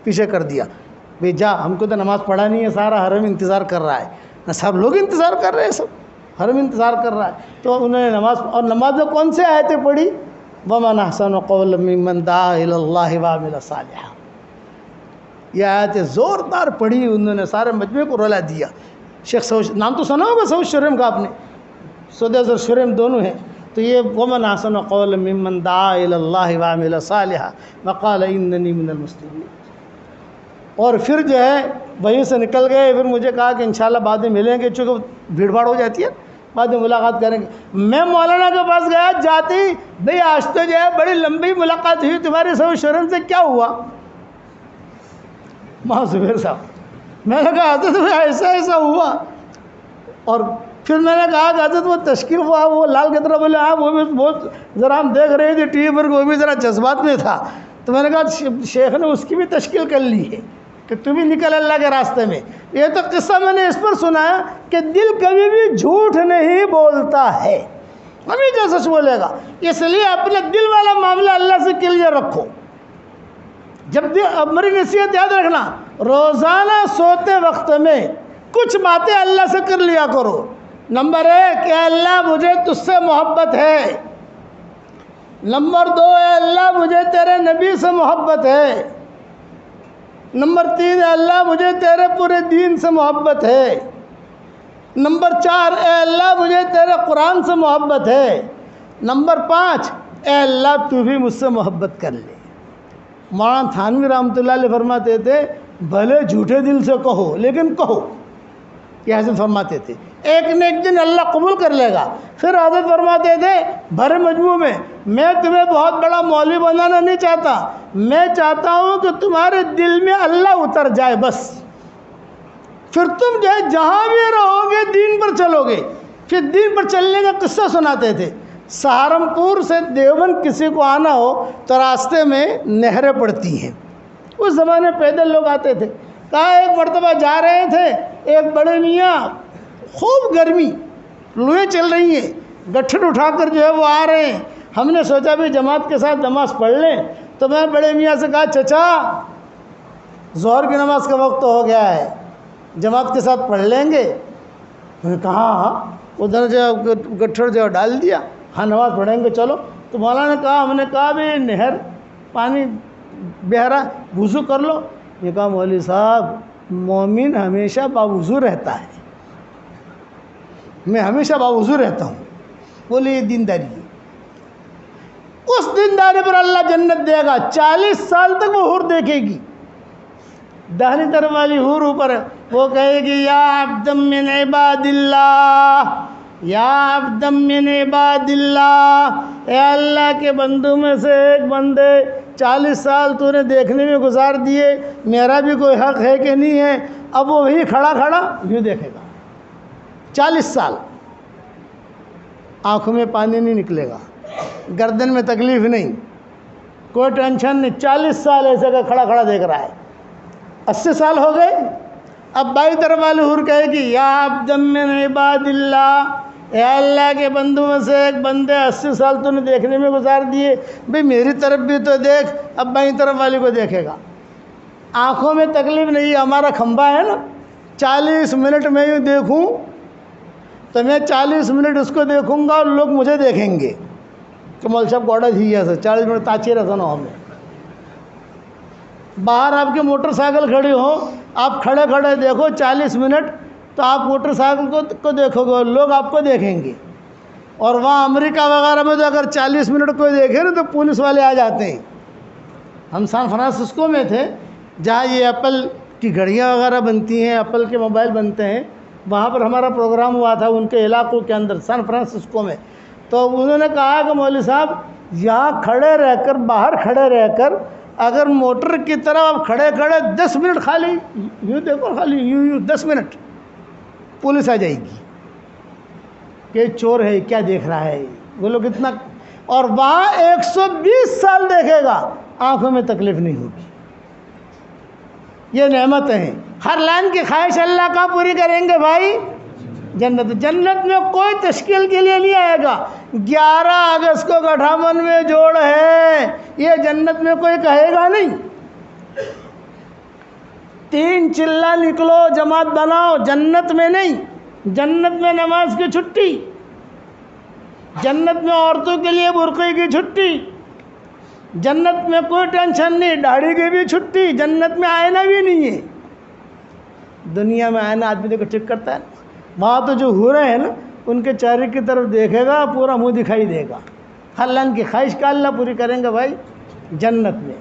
پیچھے کر دیا، بھئی جا، ہم کو تو نماز پڑھانی ہے، سارا حرم انتظار کر رہا ہے، سب لوگ انتظار کر رہے ہیں، سب حرم انتظار کر رہا ہے۔ تو انہوں نے نماز میں کون سے آیتیں پڑھی؟ وَمَنْ أَحْسَنُ قَوْلًا مِّمَّنْ دَعَا إِلَى اللَّهِ وَعَمِلَ صَالِحًا، یہ آیتیں زوردار پڑھی، انہوں نے سارے مجمع کو رلا دیا۔ شیخ سعود، نام تو سنا ہوگا سعود شریف کا آپ نے، سعود اور شریف دونوں ہیں۔ تو یہ وَمَنْ أَحْسَنُ قَوْلًا مِّمَّنْ دَعَا إِلَى اللَّهِ وَعَمِلَ صَالِحًا وَقَالَ إِنَّنِي مِنَ الْمُسْلِمِينَ۔ اور پھر جو ہے وہیں سے نکل گئے، پھر مجھے کہا کہ انشاءاللہ بعد میں ملیں گے، چونکہ بھیڑ بھاڑ ہو جاتی ہے، بعد میں ملاقات کریں گے۔ میں مولانا کے پاس گیا، جاتی بھئی آج تو جو ہے بڑی لمبی ملاقات ہوئی تمہاری سعود شریف سے، کیا ہوا؟ ماں زبیر صاحب، میں نے کہا حضرت ایسا ہوا، اور پھر میں نے کہا کہ حضرت وہ تشکیل ہوا، وہ لال گترہ بولے ہاں وہ بھی بہت ذرا ہم دیکھ رہے تھے ٹی وی پر، وہ بھی ذرا جذبات میں تھا، تو میں نے کہا شیخ نے اس کی بھی تشکیل کر لی ہے کہ تو بھی نکل اللہ کے راستے میں۔ یہ تو قصہ میں نے اس پر سنا ہے کہ دل کبھی بھی جھوٹ نہیں بولتا ہے، ہمیشہ سچ بولے گا. اس لیے اپنے دل والا معاملہ اللہ سے کلیئر رکھو. جب میری نصیحت یاد رکھنا، روزانہ سوتے وقت میں کچھ باتیں اللہ سے کر لیا کرو. نمبر 1 کہ اللہ مجھے تجھ سے محبت ہے. نمبر 2 اے اللہ مجھے تیرے نبی سے محبت ہے. نمبر 3 اے اللہ مجھے تیرے پورے دین سے محبت ہے. نمبر 4 اے اللہ مجھے تیرے قرآن سے محبت ہے. نمبر 5 اے اللہ تو بھی مجھ سے محبت کر لے. مولانا تھانوی رحمۃ اللہ علیہ فرماتے تھے بھلے جھوٹے دل سے کہو لیکن کہو. یہ حضرت فرماتے تھے ایک نہ ایک دن اللہ قبول کر لے گا. پھر حضرت فرماتے تھے بھرے مجموع میں تمہیں بہت بڑا مولوی بنانا نہیں چاہتا، میں چاہتا ہوں کہ تمہارے دل میں اللہ اتر جائے بس. پھر تم جو ہے جہاں بھی رہو گے دین پر چلو گے. پھر دین پر چلنے کا قصہ سناتے تھے. سہارنپور سے دیوبند کسی کو آنا ہو تو راستے میں نہریں پڑتی ہیں. اس زمانے پیدل لوگ آتے تھے. کہا ایک مرتبہ جا رہے تھے، ایک بڑے میاں خوب گرمی، لوہیں چل رہی ہیں، گٹھڑ اٹھا کر جو ہے وہ آ رہے ہیں. ہم نے سوچا بھی جماعت کے ساتھ نماز پڑھ لیں. تو میں بڑے میاں سے کہا چچا ظہر کی نماز کا وقت ہو گیا ہے، جماعت کے ساتھ پڑھ لیں گے؟ میں نے کہا ہاں. ادھر جو گٹھڑ جو ڈال دیا، ہاں نماز پڑھیں گے چلو. تو مولانا نے کہا، ہم نے کہا بھی نہر پانی بہہ رہا وضو کر لو. یہ کہا مولوی صاحب مومن ہمیشہ باوضو رہتا ہے، میں ہمیشہ باوضو رہتا ہوں. بولے یہ دینداری ہے. اس دینداری پر اللہ جنت دے گا. 40 سال تک وہ حور دیکھے گی. داہنی طرف والی حور اوپر وہ کہے گی یا عبدم من عباد اللہ، یا عبدم من عباد اللہ، اے اللہ کے بندوں میں سے ایک بندے 40 سال تو نے دیکھنے میں گزار دیے، میرا بھی کوئی حق ہے کہ نہیں ہے؟ اب وہ وہی کھڑا کھڑا یوں دیکھے گا 40 سال. آنکھوں میں پانی نہیں نکلے گا، گردن میں تکلیف نہیں، کوئی ٹینشن نہیں. 40 سال ایسے کا کھڑا کھڑا دیکھ رہا ہے. 80 سال ہو گئے. اب بائیں طرف والی حور کہے گی یا عبدم من عباد اللہ، اے اللہ کے بندوں میں سے ایک بندے 80 سال تو نے دیکھنے میں گزار دیے، بھئی میری طرف بھی تو دیکھ. اب بائیں طرف والی کو دیکھے گا. آنکھوں میں تکلیف نہیں. ہمارا کھمبا ہے نا، 40 منٹ میں یوں دیکھوں تو میں 40 منٹ اس کو دیکھوں گا اور لوگ مجھے دیکھیں گے کہ مول صاحب گوڑا جی ہے 40 منٹ تاچی رہتا نا ہمیں. باہر آپ کی موٹر سائیکل کھڑی ہو، آپ کھڑے کھڑے دیکھو 40 منٹ تو آپ موٹر سائیکل کو دیکھو گے اور لوگ آپ کو دیکھیں گے. اور وہاں امریکہ وغیرہ میں تو اگر 40 منٹ کوئی دیکھے نا تو پولیس والے آ جاتے ہیں. ہم سان فرانسسکو میں تھے جہاں یہ ایپل کی گھڑیاں وغیرہ بنتی ہیں، ایپل کے موبائل بنتے ہیں. وہاں پر ہمارا پروگرام ہوا تھا ان کے علاقوں کے اندر سان فرانسسکو میں. تو انہوں نے کہا کہ مولوی صاحب یہاں کھڑے رہ کر، باہر کھڑے رہ کر اگر موٹر کی طرح آپ کھڑے کھڑے 10 منٹ خالی یوں دیکھو، خالی یوں 10 منٹ، پولیس آ جائے گی کہ چور ہے کیا دیکھ رہا ہے وہ لوگ اتنا. اور وہاں 120 سال دیکھے گا، آنکھوں میں تکلیف نہیں ہوگی. یہ نعمتیں ہیں. ہر لائن کی خواہش اللہ کا پوری کریں گے بھائی. جنت میں کوئی تشکیل کے لیے نہیں آئے گا. 11 اگست کو گٹھامن میں جوڑ ہے، یہ جنت میں کوئی کہے گا نہیں. 3 چلہ نکلو جماعت بناؤ، جنت میں نہیں. جنت میں نماز کی چھٹی، جنت میں عورتوں کے لیے برقعے کی چھٹی، جنت میں کوئی ٹینشن نہیں، داڑھی کی بھی چھٹی. جنت میں آئینہ بھی نہیں ہے. دنیا میں آئینہ آدمی دیکھو ٹھیک کرتا ہے. وہاں تو جو ہو رہے ہیں نا ان کے چہرے کی طرف دیکھے گا پورا منہ دکھائی دے گا. ہر لائن کی خواہش کا اللہ پوری کریں گے بھائی جنت میں.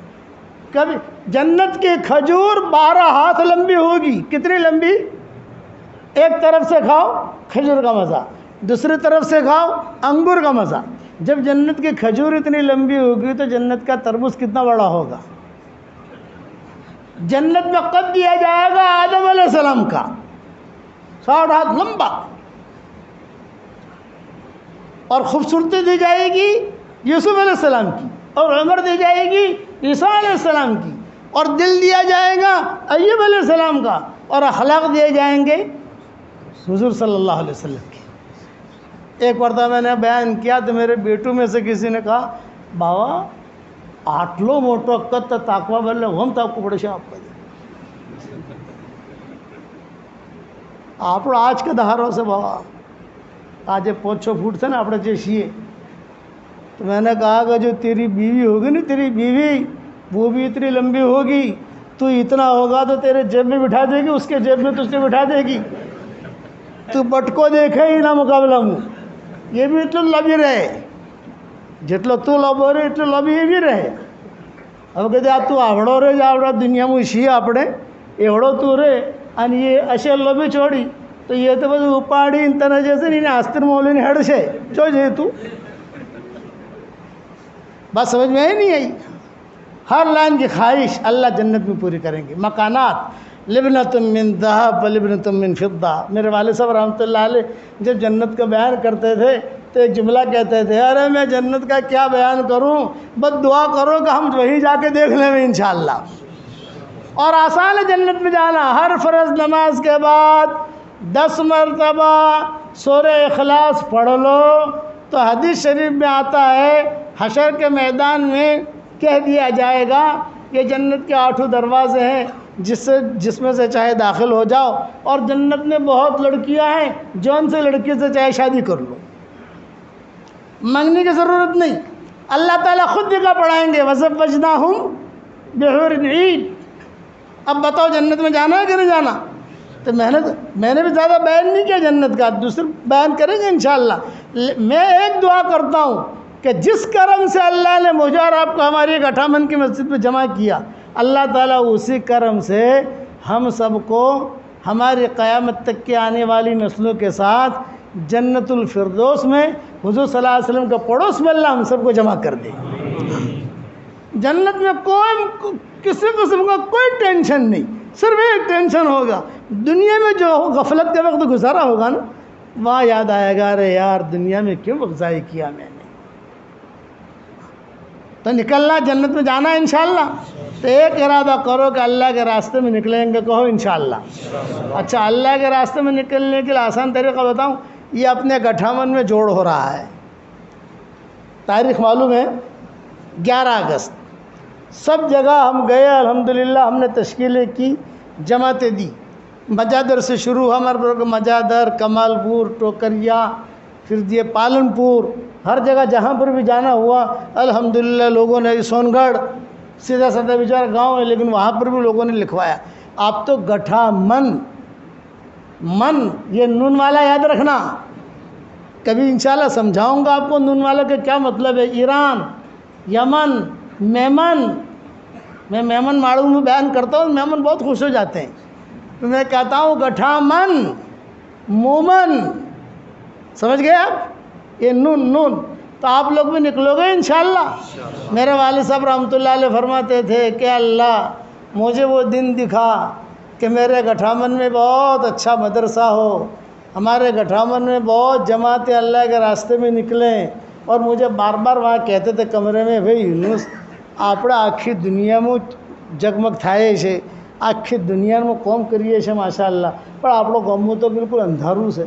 کبھی جنت کی کھجور 12 ہاتھ لمبی ہوگی. کتنی لمبی؟ ایک طرف سے کھاؤ کھجور کا مزہ، دوسری طرف سے کھاؤ انگور کا مزہ. جب جنت کی کھجور اتنی لمبی ہوگی تو جنت کا تربوز کتنا بڑا ہوگا. جنت میں قد دیا جائے گا آدم علیہ السلام کا 60 ہاتھ لمبا، اور خوبصورتی دی جائے گی یوسف علیہ السلام کی، اور عمر دی جائے گی عیسیٰ علیہ السلام کی، اور دل دیا جائے گا ایوب علیہ السلام کا، اور اخلاق دیے جائیں گے حضور صلی اللہ علیہ وسلم کے. ایک مرتبہ میں نے بیان کیا تو میرے بیٹوں میں سے کسی نے کہا بابا آٹلو موٹو کت تاکوا بلے ہم تو آپ کو بڑے شاپ کر آپ آج کے دہاروں سے بابا آج 5-6 فٹ سے نا آپ جیسیے تو میں نے کہا کہ جو تیری بیوی ہوگی نا تیری بیوی وہ بھی اتنی لمبی ہوگی تو اتنا ہوگا تو تیرے جیب میں بٹھا دے گی اس کے جیب میں تجھے بٹھا دے گی تو بٹکو دیکھے ہی نہ مقابلہ مو یہ بھی اتنا لبی رہے جتنا تو لب ہو رہے اتنا لبی یہ بھی رہے اب کہتے تو آوڑو رہے جاوڑا دنیا میں اسی اپنے ایوڑو تو رہے ان یہ اشے لبی چھوڑی تو یہ تو بس اپاڑی ان طرح جیسے نہیں آستر مولین ہیڈ سے چو جے تو بات سمجھ میں ہی نہیں آئی ہر لائن کی خواہش اللہ جنت میں پوری کریں گے مکانات لبنۃ من ذہب و لبنۃ من فضہ میرے والد صاحب رحمۃ اللہ علیہ جب جنت کا بیان کرتے تھے تو ایک جملہ کہتے تھے ارے میں جنت کا کیا بیان کروں بس دعا کرو کہ ہم وہیں جا کے دیکھ لیں گے انشاءاللہ اور آسان ہے جنت میں جانا ہر فرض نماز کے بعد 10 مرتبہ سورہ اخلاص پڑھ لو تو حدیث شریف میں آتا ہے حشر کے میدان میں کہہ دیا جائے گا یہ جنت کے 8 دروازے ہیں جس میں سے چاہے داخل ہو جاؤ اور جنت میں بہت لڑکیاں ہیں جون سے لڑکی سے چاہے شادی کر لو مانگنے کی ضرورت نہیں اللہ تعالیٰ خود دکھا پڑھائیں گے وَزَوَّجْنَاهُمْ بِحُورٍ عِينٍ اب بتاؤ جنت میں جانا ہے کہ نہیں جانا تو میں نے بھی زیادہ بیان نہیں کیا جنت کا دوسرے بیان کریں گے انشاءاللہ میں ایک دعا کرتا ہوں کہ جس کرم سے اللہ نے مجھے اور آپ کو ہماری ایک 58 کی مسجد پہ جمع کیا اللہ تعالیٰ اسی کرم سے ہم سب کو ہماری قیامت تک کے آنے والی نسلوں کے ساتھ جنت الفردوس میں حضور صلی اللہ علیہ وسلم کا پڑوس میں اللہ ہم سب کو جمع کر دے جنت میں کوئی کسی قسم کا کوئی ٹینشن نہیں صرف ایک ٹینشن ہوگا دنیا میں جو غفلت کے وقت گزارا ہوگا نا وہاں یاد آئے گا ارے یار دنیا میں کیوں وقت ضائع کیا میں نے تو نکلنا جنت میں جانا ہے انشاءاللہ تو ایک ارادہ کرو کہ اللہ کے راستے میں نکلیں گے کہو انشاءاللہ اچھا اللہ کے راستے میں نکلنے کے لیے آسان طریقہ بتاؤں یہ اپنے 58 میں جوڑ ہو رہا ہے تاریخ معلوم ہے 11 اگست سب جگہ ہم گئے الحمدللہ ہم نے تشکیلیں کی جماعتیں دی مجادر سے شروع ہمارے مجادر کمال پور ٹوکریا پھر یہ پالنپور ہر جگہ جہاں پر بھی جانا ہوا الحمدللہ لوگوں نے سون گڑھ سیدھا سادہ بیچارہ گاؤں ہے لیکن وہاں پر بھی لوگوں نے لکھوایا آپ تو گٹھا من یہ نون والا یاد رکھنا کبھی انشاءاللہ سمجھاؤں گا آپ کو نون والا کا کیا مطلب ہے ایران یمن میمن میں میمن ماڑو میں بیان کرتا ہوں میمن بہت خوش ہو جاتے ہیں تو میں کہتا ہوں گٹھا من مومن سمجھ گئے آپ یہ نون تو آپ لوگ بھی نکلو گے انشاءاللہ میرے والد صاحب رحمۃ اللہ علیہ فرماتے تھے کہ اللہ مجھے وہ دن دکھا کہ میرے گٹھامن میں بہت اچھا مدرسہ ہو ہمارے گٹھامن میں بہت جماعتیں اللہ کے راستے میں نکلیں اور مجھے بار بار وہاں کہتے تھے کمرے میں بھائی یونس આપણે આખી દુનિયામાં જગમગ થાય છે આખી દુનિયામાં કોમ કરીએ છીએ માશાઅલ્લાહ પણ આપણો ગામમાં તો બિલકુલ અંધારું છે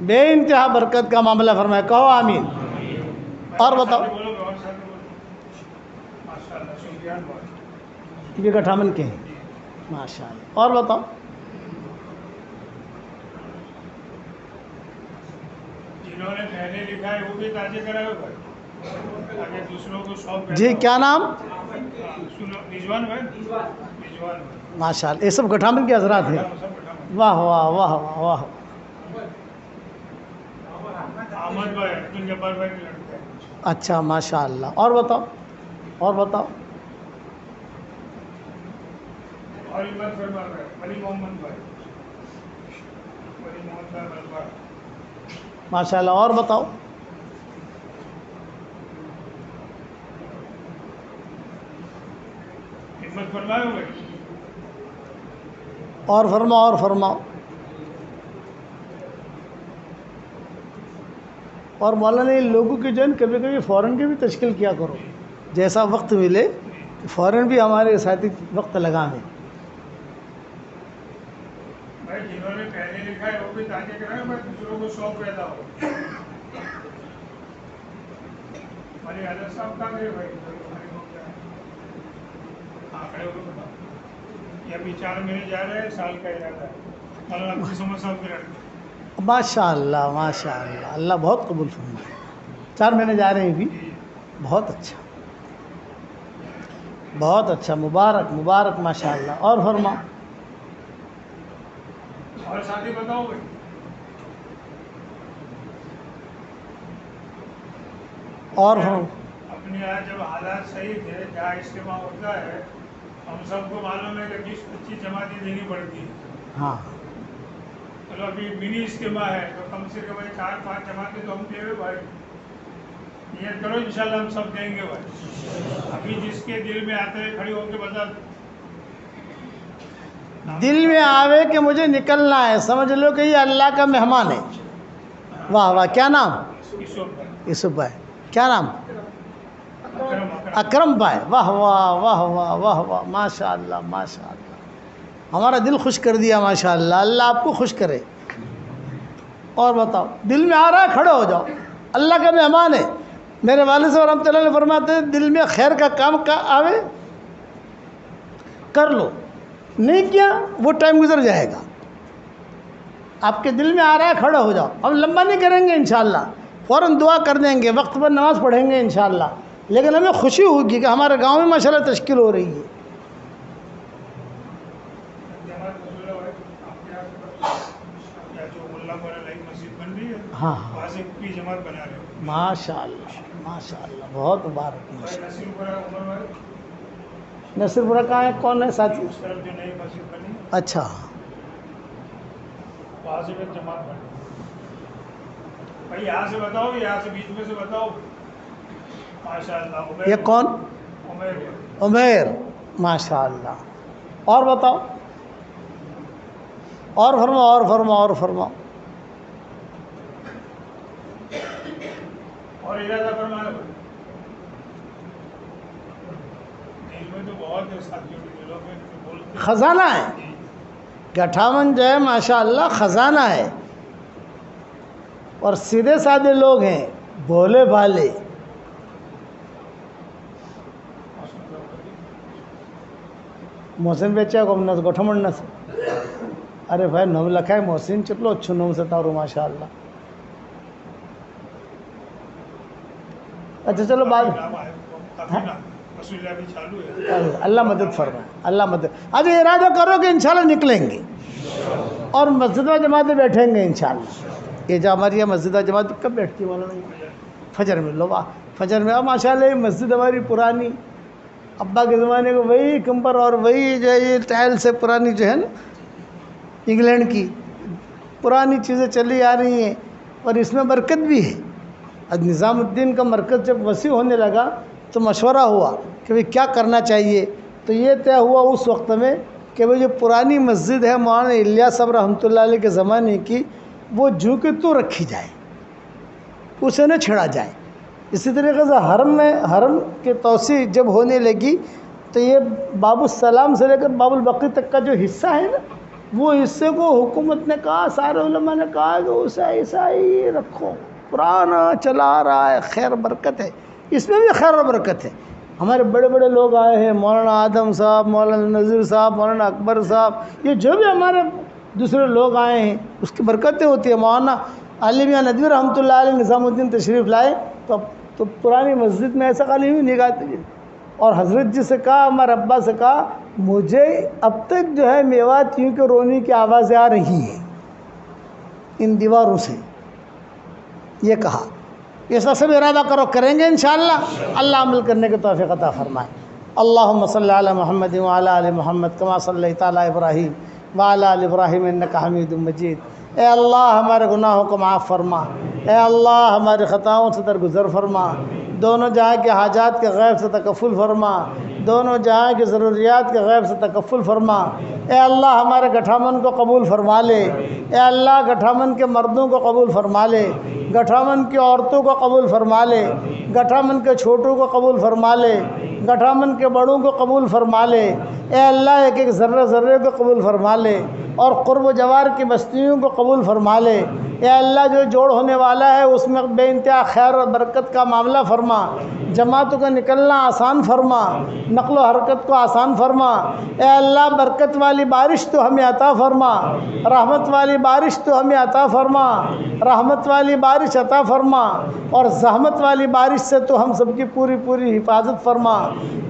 بے انتہا برکت کا معاملہ فرمائے. کہو آمین. اور بتاؤ. یہ گٹھامن کے ہیں ماشاء اللہ. اور بتاؤ. جنہوں نے پہلے لکھا ہے وہ بھی تاجے کرائے ہوگا تاکہ دوسروں کو شوق جی کیا نام؟ رضوان بھائی. رضوان بھائی ماشاء اللہ. یہ سب گٹھامن کے حضرات ہیں. واہ واہ واہ واہ واہ. احمد بھائی عبد الجبار بھائی کے لڑکے ہیں. اچھا ماشاء اللہ. اور بتاؤ. اور بتاؤ. اور عمر فرما بھائی علی محمد بھائی علی محمد بھائی ملبا. ماشاء اللہ. اور بتاؤ. ہمت فرمائے ہوئے. اور فرماؤ. اور فرماؤ. اور مولانا ان لوگوں کے جو ہے کبھی کبھی فوراً کی بھی تشکیل کیا کرو. جیسا وقت ملے فوراً بھی ہمارے ساتھی وقت لگائیں. بھائی جنہوں نے پہلے لکھا ہے وہ بھی تاجے کرائے بھائی دوسروں کو شوق پیدا ہو. ہماری حضرت صاحب کہاں گئے بھائی؟ ہاں کھڑے ہو کے بتاؤ. یہ ابھی 4 مہینے جا رہے ہیں سال کا ارادہ ہے. مولانا عبد الصمد صاحب کے لڑکے. ماشاء اللہ ماشاء اللہ. اللہ بہت قبول فرمائے. 4 مہینے جا رہے ہیں بھی. بہت اچھا بہت اچھا. مبارک مبارک ماشاء اللہ. اور فرماؤ. اور ساتھی بتاؤ بھائی. اور فرماؤ. اپنے یہاں جب حالات صحیح تھے جہاں اجتماع ہوتا ہے ہم سب کو معلوم ہے کہ 20-25 جماعتیں دینی پڑتی ہیں. ہاں چلو ابھی منی اجتماع ہے تو کم سے کم 4-5 جماعتیں تو ہم دے ہوئے بھائی. نیت کرو انشاءاللہ ہم سب دیں گے بھائی. ابھی جس کے دل میں آتے ہیں کھڑی ہو کے بتا. دل میں آوے کہ مجھے نکلنا ہے سمجھ لو کہ یہ اللہ کا مہمان ہے. واہ واہ. کیا نام؟ یوسف بھائی. کیا نام؟ اکرم بھائی. واہ واہ واہ واہ واہ واہ. ماشاء اللہ ماشاء اللہ. ہمارا دل خوش کر دیا ماشاء اللہ. اللہ آپ کو خوش کرے. اور بتاؤ. دل میں آ رہا ہے کھڑے ہو جاؤ. اللہ کا مہمان ہے. میرے والد صاحب رحمۃ اللہ علیہ فرماتے ہیں دل میں خیر کا کام کا آوے کر لو. نہیں کیا وہ ٹائم گزر جائے گا. آپ کے دل میں آ رہا ہے کھڑے ہو جاؤ. ہم لمبا نہیں کریں گے انشاءاللہ. فوراً دعا کر دیں گے. وقت پر نماز پڑھیں گے انشاءاللہ. لیکن ہمیں خوشی ہوگی کہ ہمارے گاؤں میں ماشاءاللہ تشکیل ہو رہی ہے. ہاں ہاں جماعت بنا رہے ہو. ماشاء اللہ ماشاء اللہ. بہت مبارک. ماشاء نصیر پورہ عمر بھائی اللہ. نصیر پورہ کہاں ہے؟ کون ہے ساتھی؟ اس طرف جو نئی مسجد بنی اچھا وہاں سے پھر جماعت بنی. بھائی یہاں سے بتاؤ یہاں سے بیچ میں سے بتاؤ. ماشاء اللہ. یہ کون؟ عمیر. عمیر. ماشاء اللہ. اور بتاؤ. اور فرماؤ. اور فرماؤ. اور فرماؤ. اور ارادہ فرمایا دل میں تو بہت ہے ساتھیوں کے دلوں میں جو بولتے ہیں. خزانہ ہے. گٹھامن جو ہے ماشاء اللہ خزانہ ہے. اور سیدھے سادے لوگ ہیں بھولے بھالے. محسن بیچا کو نس گٹھمن نس. ارے بھائی نو لکھا ہے محسن چکلو اچھو نو سے تارو ماشاء اللہ. اچھا چلو بعد. اللہ مدد فرمائے. اللہ مدد. آج ارادہ کرو کہ انشاءاللہ نکلیں گے اور مسجد و جماعتیں بیٹھیں گے انشاءاللہ. یہ جو ہماری یہ مسجد و جماعت کب بیٹھتی ہے مولانا؟ فجر میں. لو فجر میں. اب ماشاءاللہ یہ مسجد ہماری پرانی ابا کے زمانے کو وہی کمپر اور وہی جو ہے یہ ٹائل سے پرانی جو ہے نا انگلینڈ کی پرانی چیزیں چلی آ رہی ہیں اور اس میں برکت بھی ہے. نظام الدین کا مرکز جب وسیع ہونے لگا تو مشورہ ہوا کہ بھئی کیا کرنا چاہیے. تو یہ طے ہوا اس وقت میں کہ وہ جو پرانی مسجد ہے مولانا الیاس صاحب رحمۃ اللہ علیہ کے زمانے کی وہ جو کہ تو رکھی جائے اسے نہ چھڑا جائے. اسی طریقے سے حرم کے توسیع جب ہونے لگی تو یہ باب السلام سے لے کر باب البقی تک کا جو حصہ ہے نا وہ حصے کو حکومت نے کہا، سارے علماء نے کہا کہ اسے ایسا ہی رکھو، پرانا چلا رہا ہے، خیر برکت ہے، اس میں بھی خیر و برکت ہے۔ ہمارے بڑے بڑے لوگ آئے ہیں، مولانا آدم صاحب، مولانا نذیر صاحب، مولانا اکبر صاحب، یہ جو بھی ہمارے دوسرے لوگ آئے ہیں اس کی برکتیں ہوتی ہیں۔ مولانا علی میاں ندوی رحمۃ اللہ علیہ نظام الدین تشریف لائے تو پرانی مسجد میں ایسا خالی ہوئی نگاہ تھی، اور حضرت جی سے کہا، ہمارے ابا سے کہا، مجھے اب تک جو ہے میوات یوں کہ رونے کی آوازیں آ رہی ہیں ان دیواروں سے، یہ کہا۔ ایسا سب ارادہ کرو، کریں گے انشاءاللہ، اللہ عمل کرنے کے توفیق عطا فرمائے۔ اللہم صلی علی محمد وعلی آل محمد کما صلیت علی ابراہیم وعلی آل ابراہیم انک حمید مجید۔ اے اللہ ہمارے گناہوں کو معاف فرما، اے اللہ ہماری خطاؤں سے درگزر فرما، دونوں جہاں کے حاجات کے غیب سے تکفل فرما، دونوں جہاں کی ضروریات کے غیب سے تکفل فرما۔ اے اللہ ہمارے گٹھامن کو قبول فرما لے، اے اللہ گٹھامن کے مردوں کو قبول فرما لے، گٹھامن کی عورتوں کو قبول فرما لے، گٹھامن کے چھوٹوں کو قبول فرما لے، گٹھامن کے بڑوں کو قبول فرما لے۔ اے اللہ ایک ایک ذرے ذرے کو قبول فرما لے، اور قرب و جوار کی بستیوں کو قبول فرما لے۔ اے اللہ جو جوڑ ہونے والا ہے اس میں بے انتہا خیر اور برکت کا معاملہ فرما، جماعتوں کا نکلنا آسان فرما، نقل و حرکت کو آسان فرما۔ اے اللہ برکت والی بارش تو ہمیں عطا فرما، رحمت والی بارش تو ہمیں عطا فرما، رحمت والی بارش عطا فرما، اور زحمت والی بارش سے تو ہم سب کی پوری پوری حفاظت فرما۔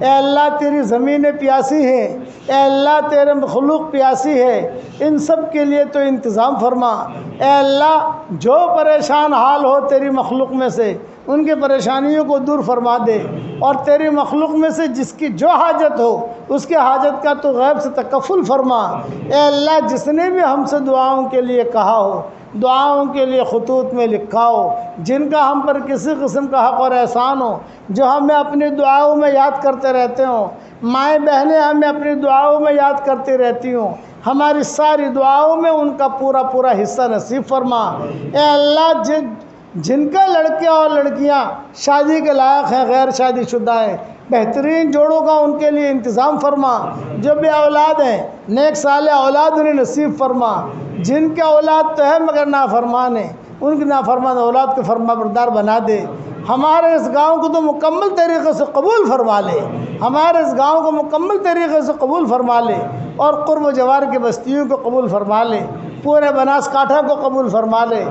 اے اللہ تیری زمینیں پیاسی ہیں، اے اللہ تیرے مخلوق پیاسی ہے، ان سب کے لیے تو انتظام فرما۔ اے اللہ جو پریشان حال ہو تیری مخلوق میں سے ان کے پریشانیوں کو دور فرما دے، اور تیری مخلوق میں سے جس کی جو حاجت ہو اس کے حاجت کا تو غیب سے تکفل فرما۔ اے اللہ جس نے بھی ہم سے دعاؤں کے لیے کہا ہو، دعاؤں کے لیے خطوط میں لکھا ہو، جن کا ہم پر کسی قسم کا حق اور احسان ہو، جو ہمیں اپنی دعاؤں میں یاد کرتے رہتے ہوں، مائیں بہنیں ہمیں اپنی دعاؤں میں یاد کرتی رہتی ہوں، ہماری ساری دعاؤں میں ان کا پورا پورا حصہ نصیب فرما۔ اے اللہ جن کا لڑکے اور لڑکیاں شادی کے لائق ہیں، غیر شادی شدہ ہیں، بہترین جوڑوں کا ان کے لیے انتظام فرما۔ جو بے اولاد ہیں نیک صالح اولاد انہیں نصیب فرما، جن کے اولاد تو ہے مگر نافرمان ہیں ان کی نافرمان اولاد کو فرما بردار بنا دے۔ ہمارے اس گاؤں کو تو مکمل طریقے سے قبول فرما لے، ہمارے اس گاؤں کو مکمل طریقے سے قبول فرما لے، اور قرب و جوار کی بستیوں کو قبول فرما لے، پورے بناس کاٹھا کو قبول فرما لے،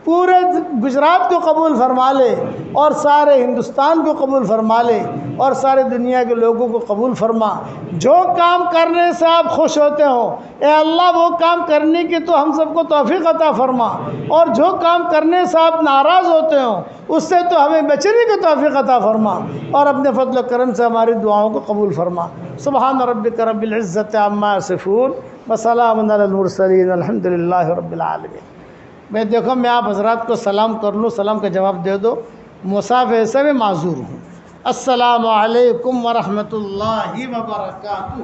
پورے گجرات کو قبول فرما لے، اور سارے ہندوستان کو قبول فرما لے، اور سارے دنیا کے لوگوں کو قبول فرما۔ جو کام کرنے سے آپ خوش ہوتے ہوں اے اللہ وہ کام کرنے کی تو ہم سب کو توفیق عطا فرما، اور جو کام کرنے سے آپ ناراض ہوتے ہوں اس سے تو ہمیں بچنے کی توفیق عطا فرما، اور اپنے فضل و کرم سے ہماری دعاؤں کو قبول فرما۔ سبحان ربک رب العزت عما یصفون وسلام علی المرسلین الحمد للہ رب العالمین۔ میں دیکھو میں آپ حضرات کو سلام کر لوں، سلام کا جواب دے دو، مسافر سے میں معذور ہوں۔ السلام علیکم ورحمۃ اللہ وبرکاتہ۔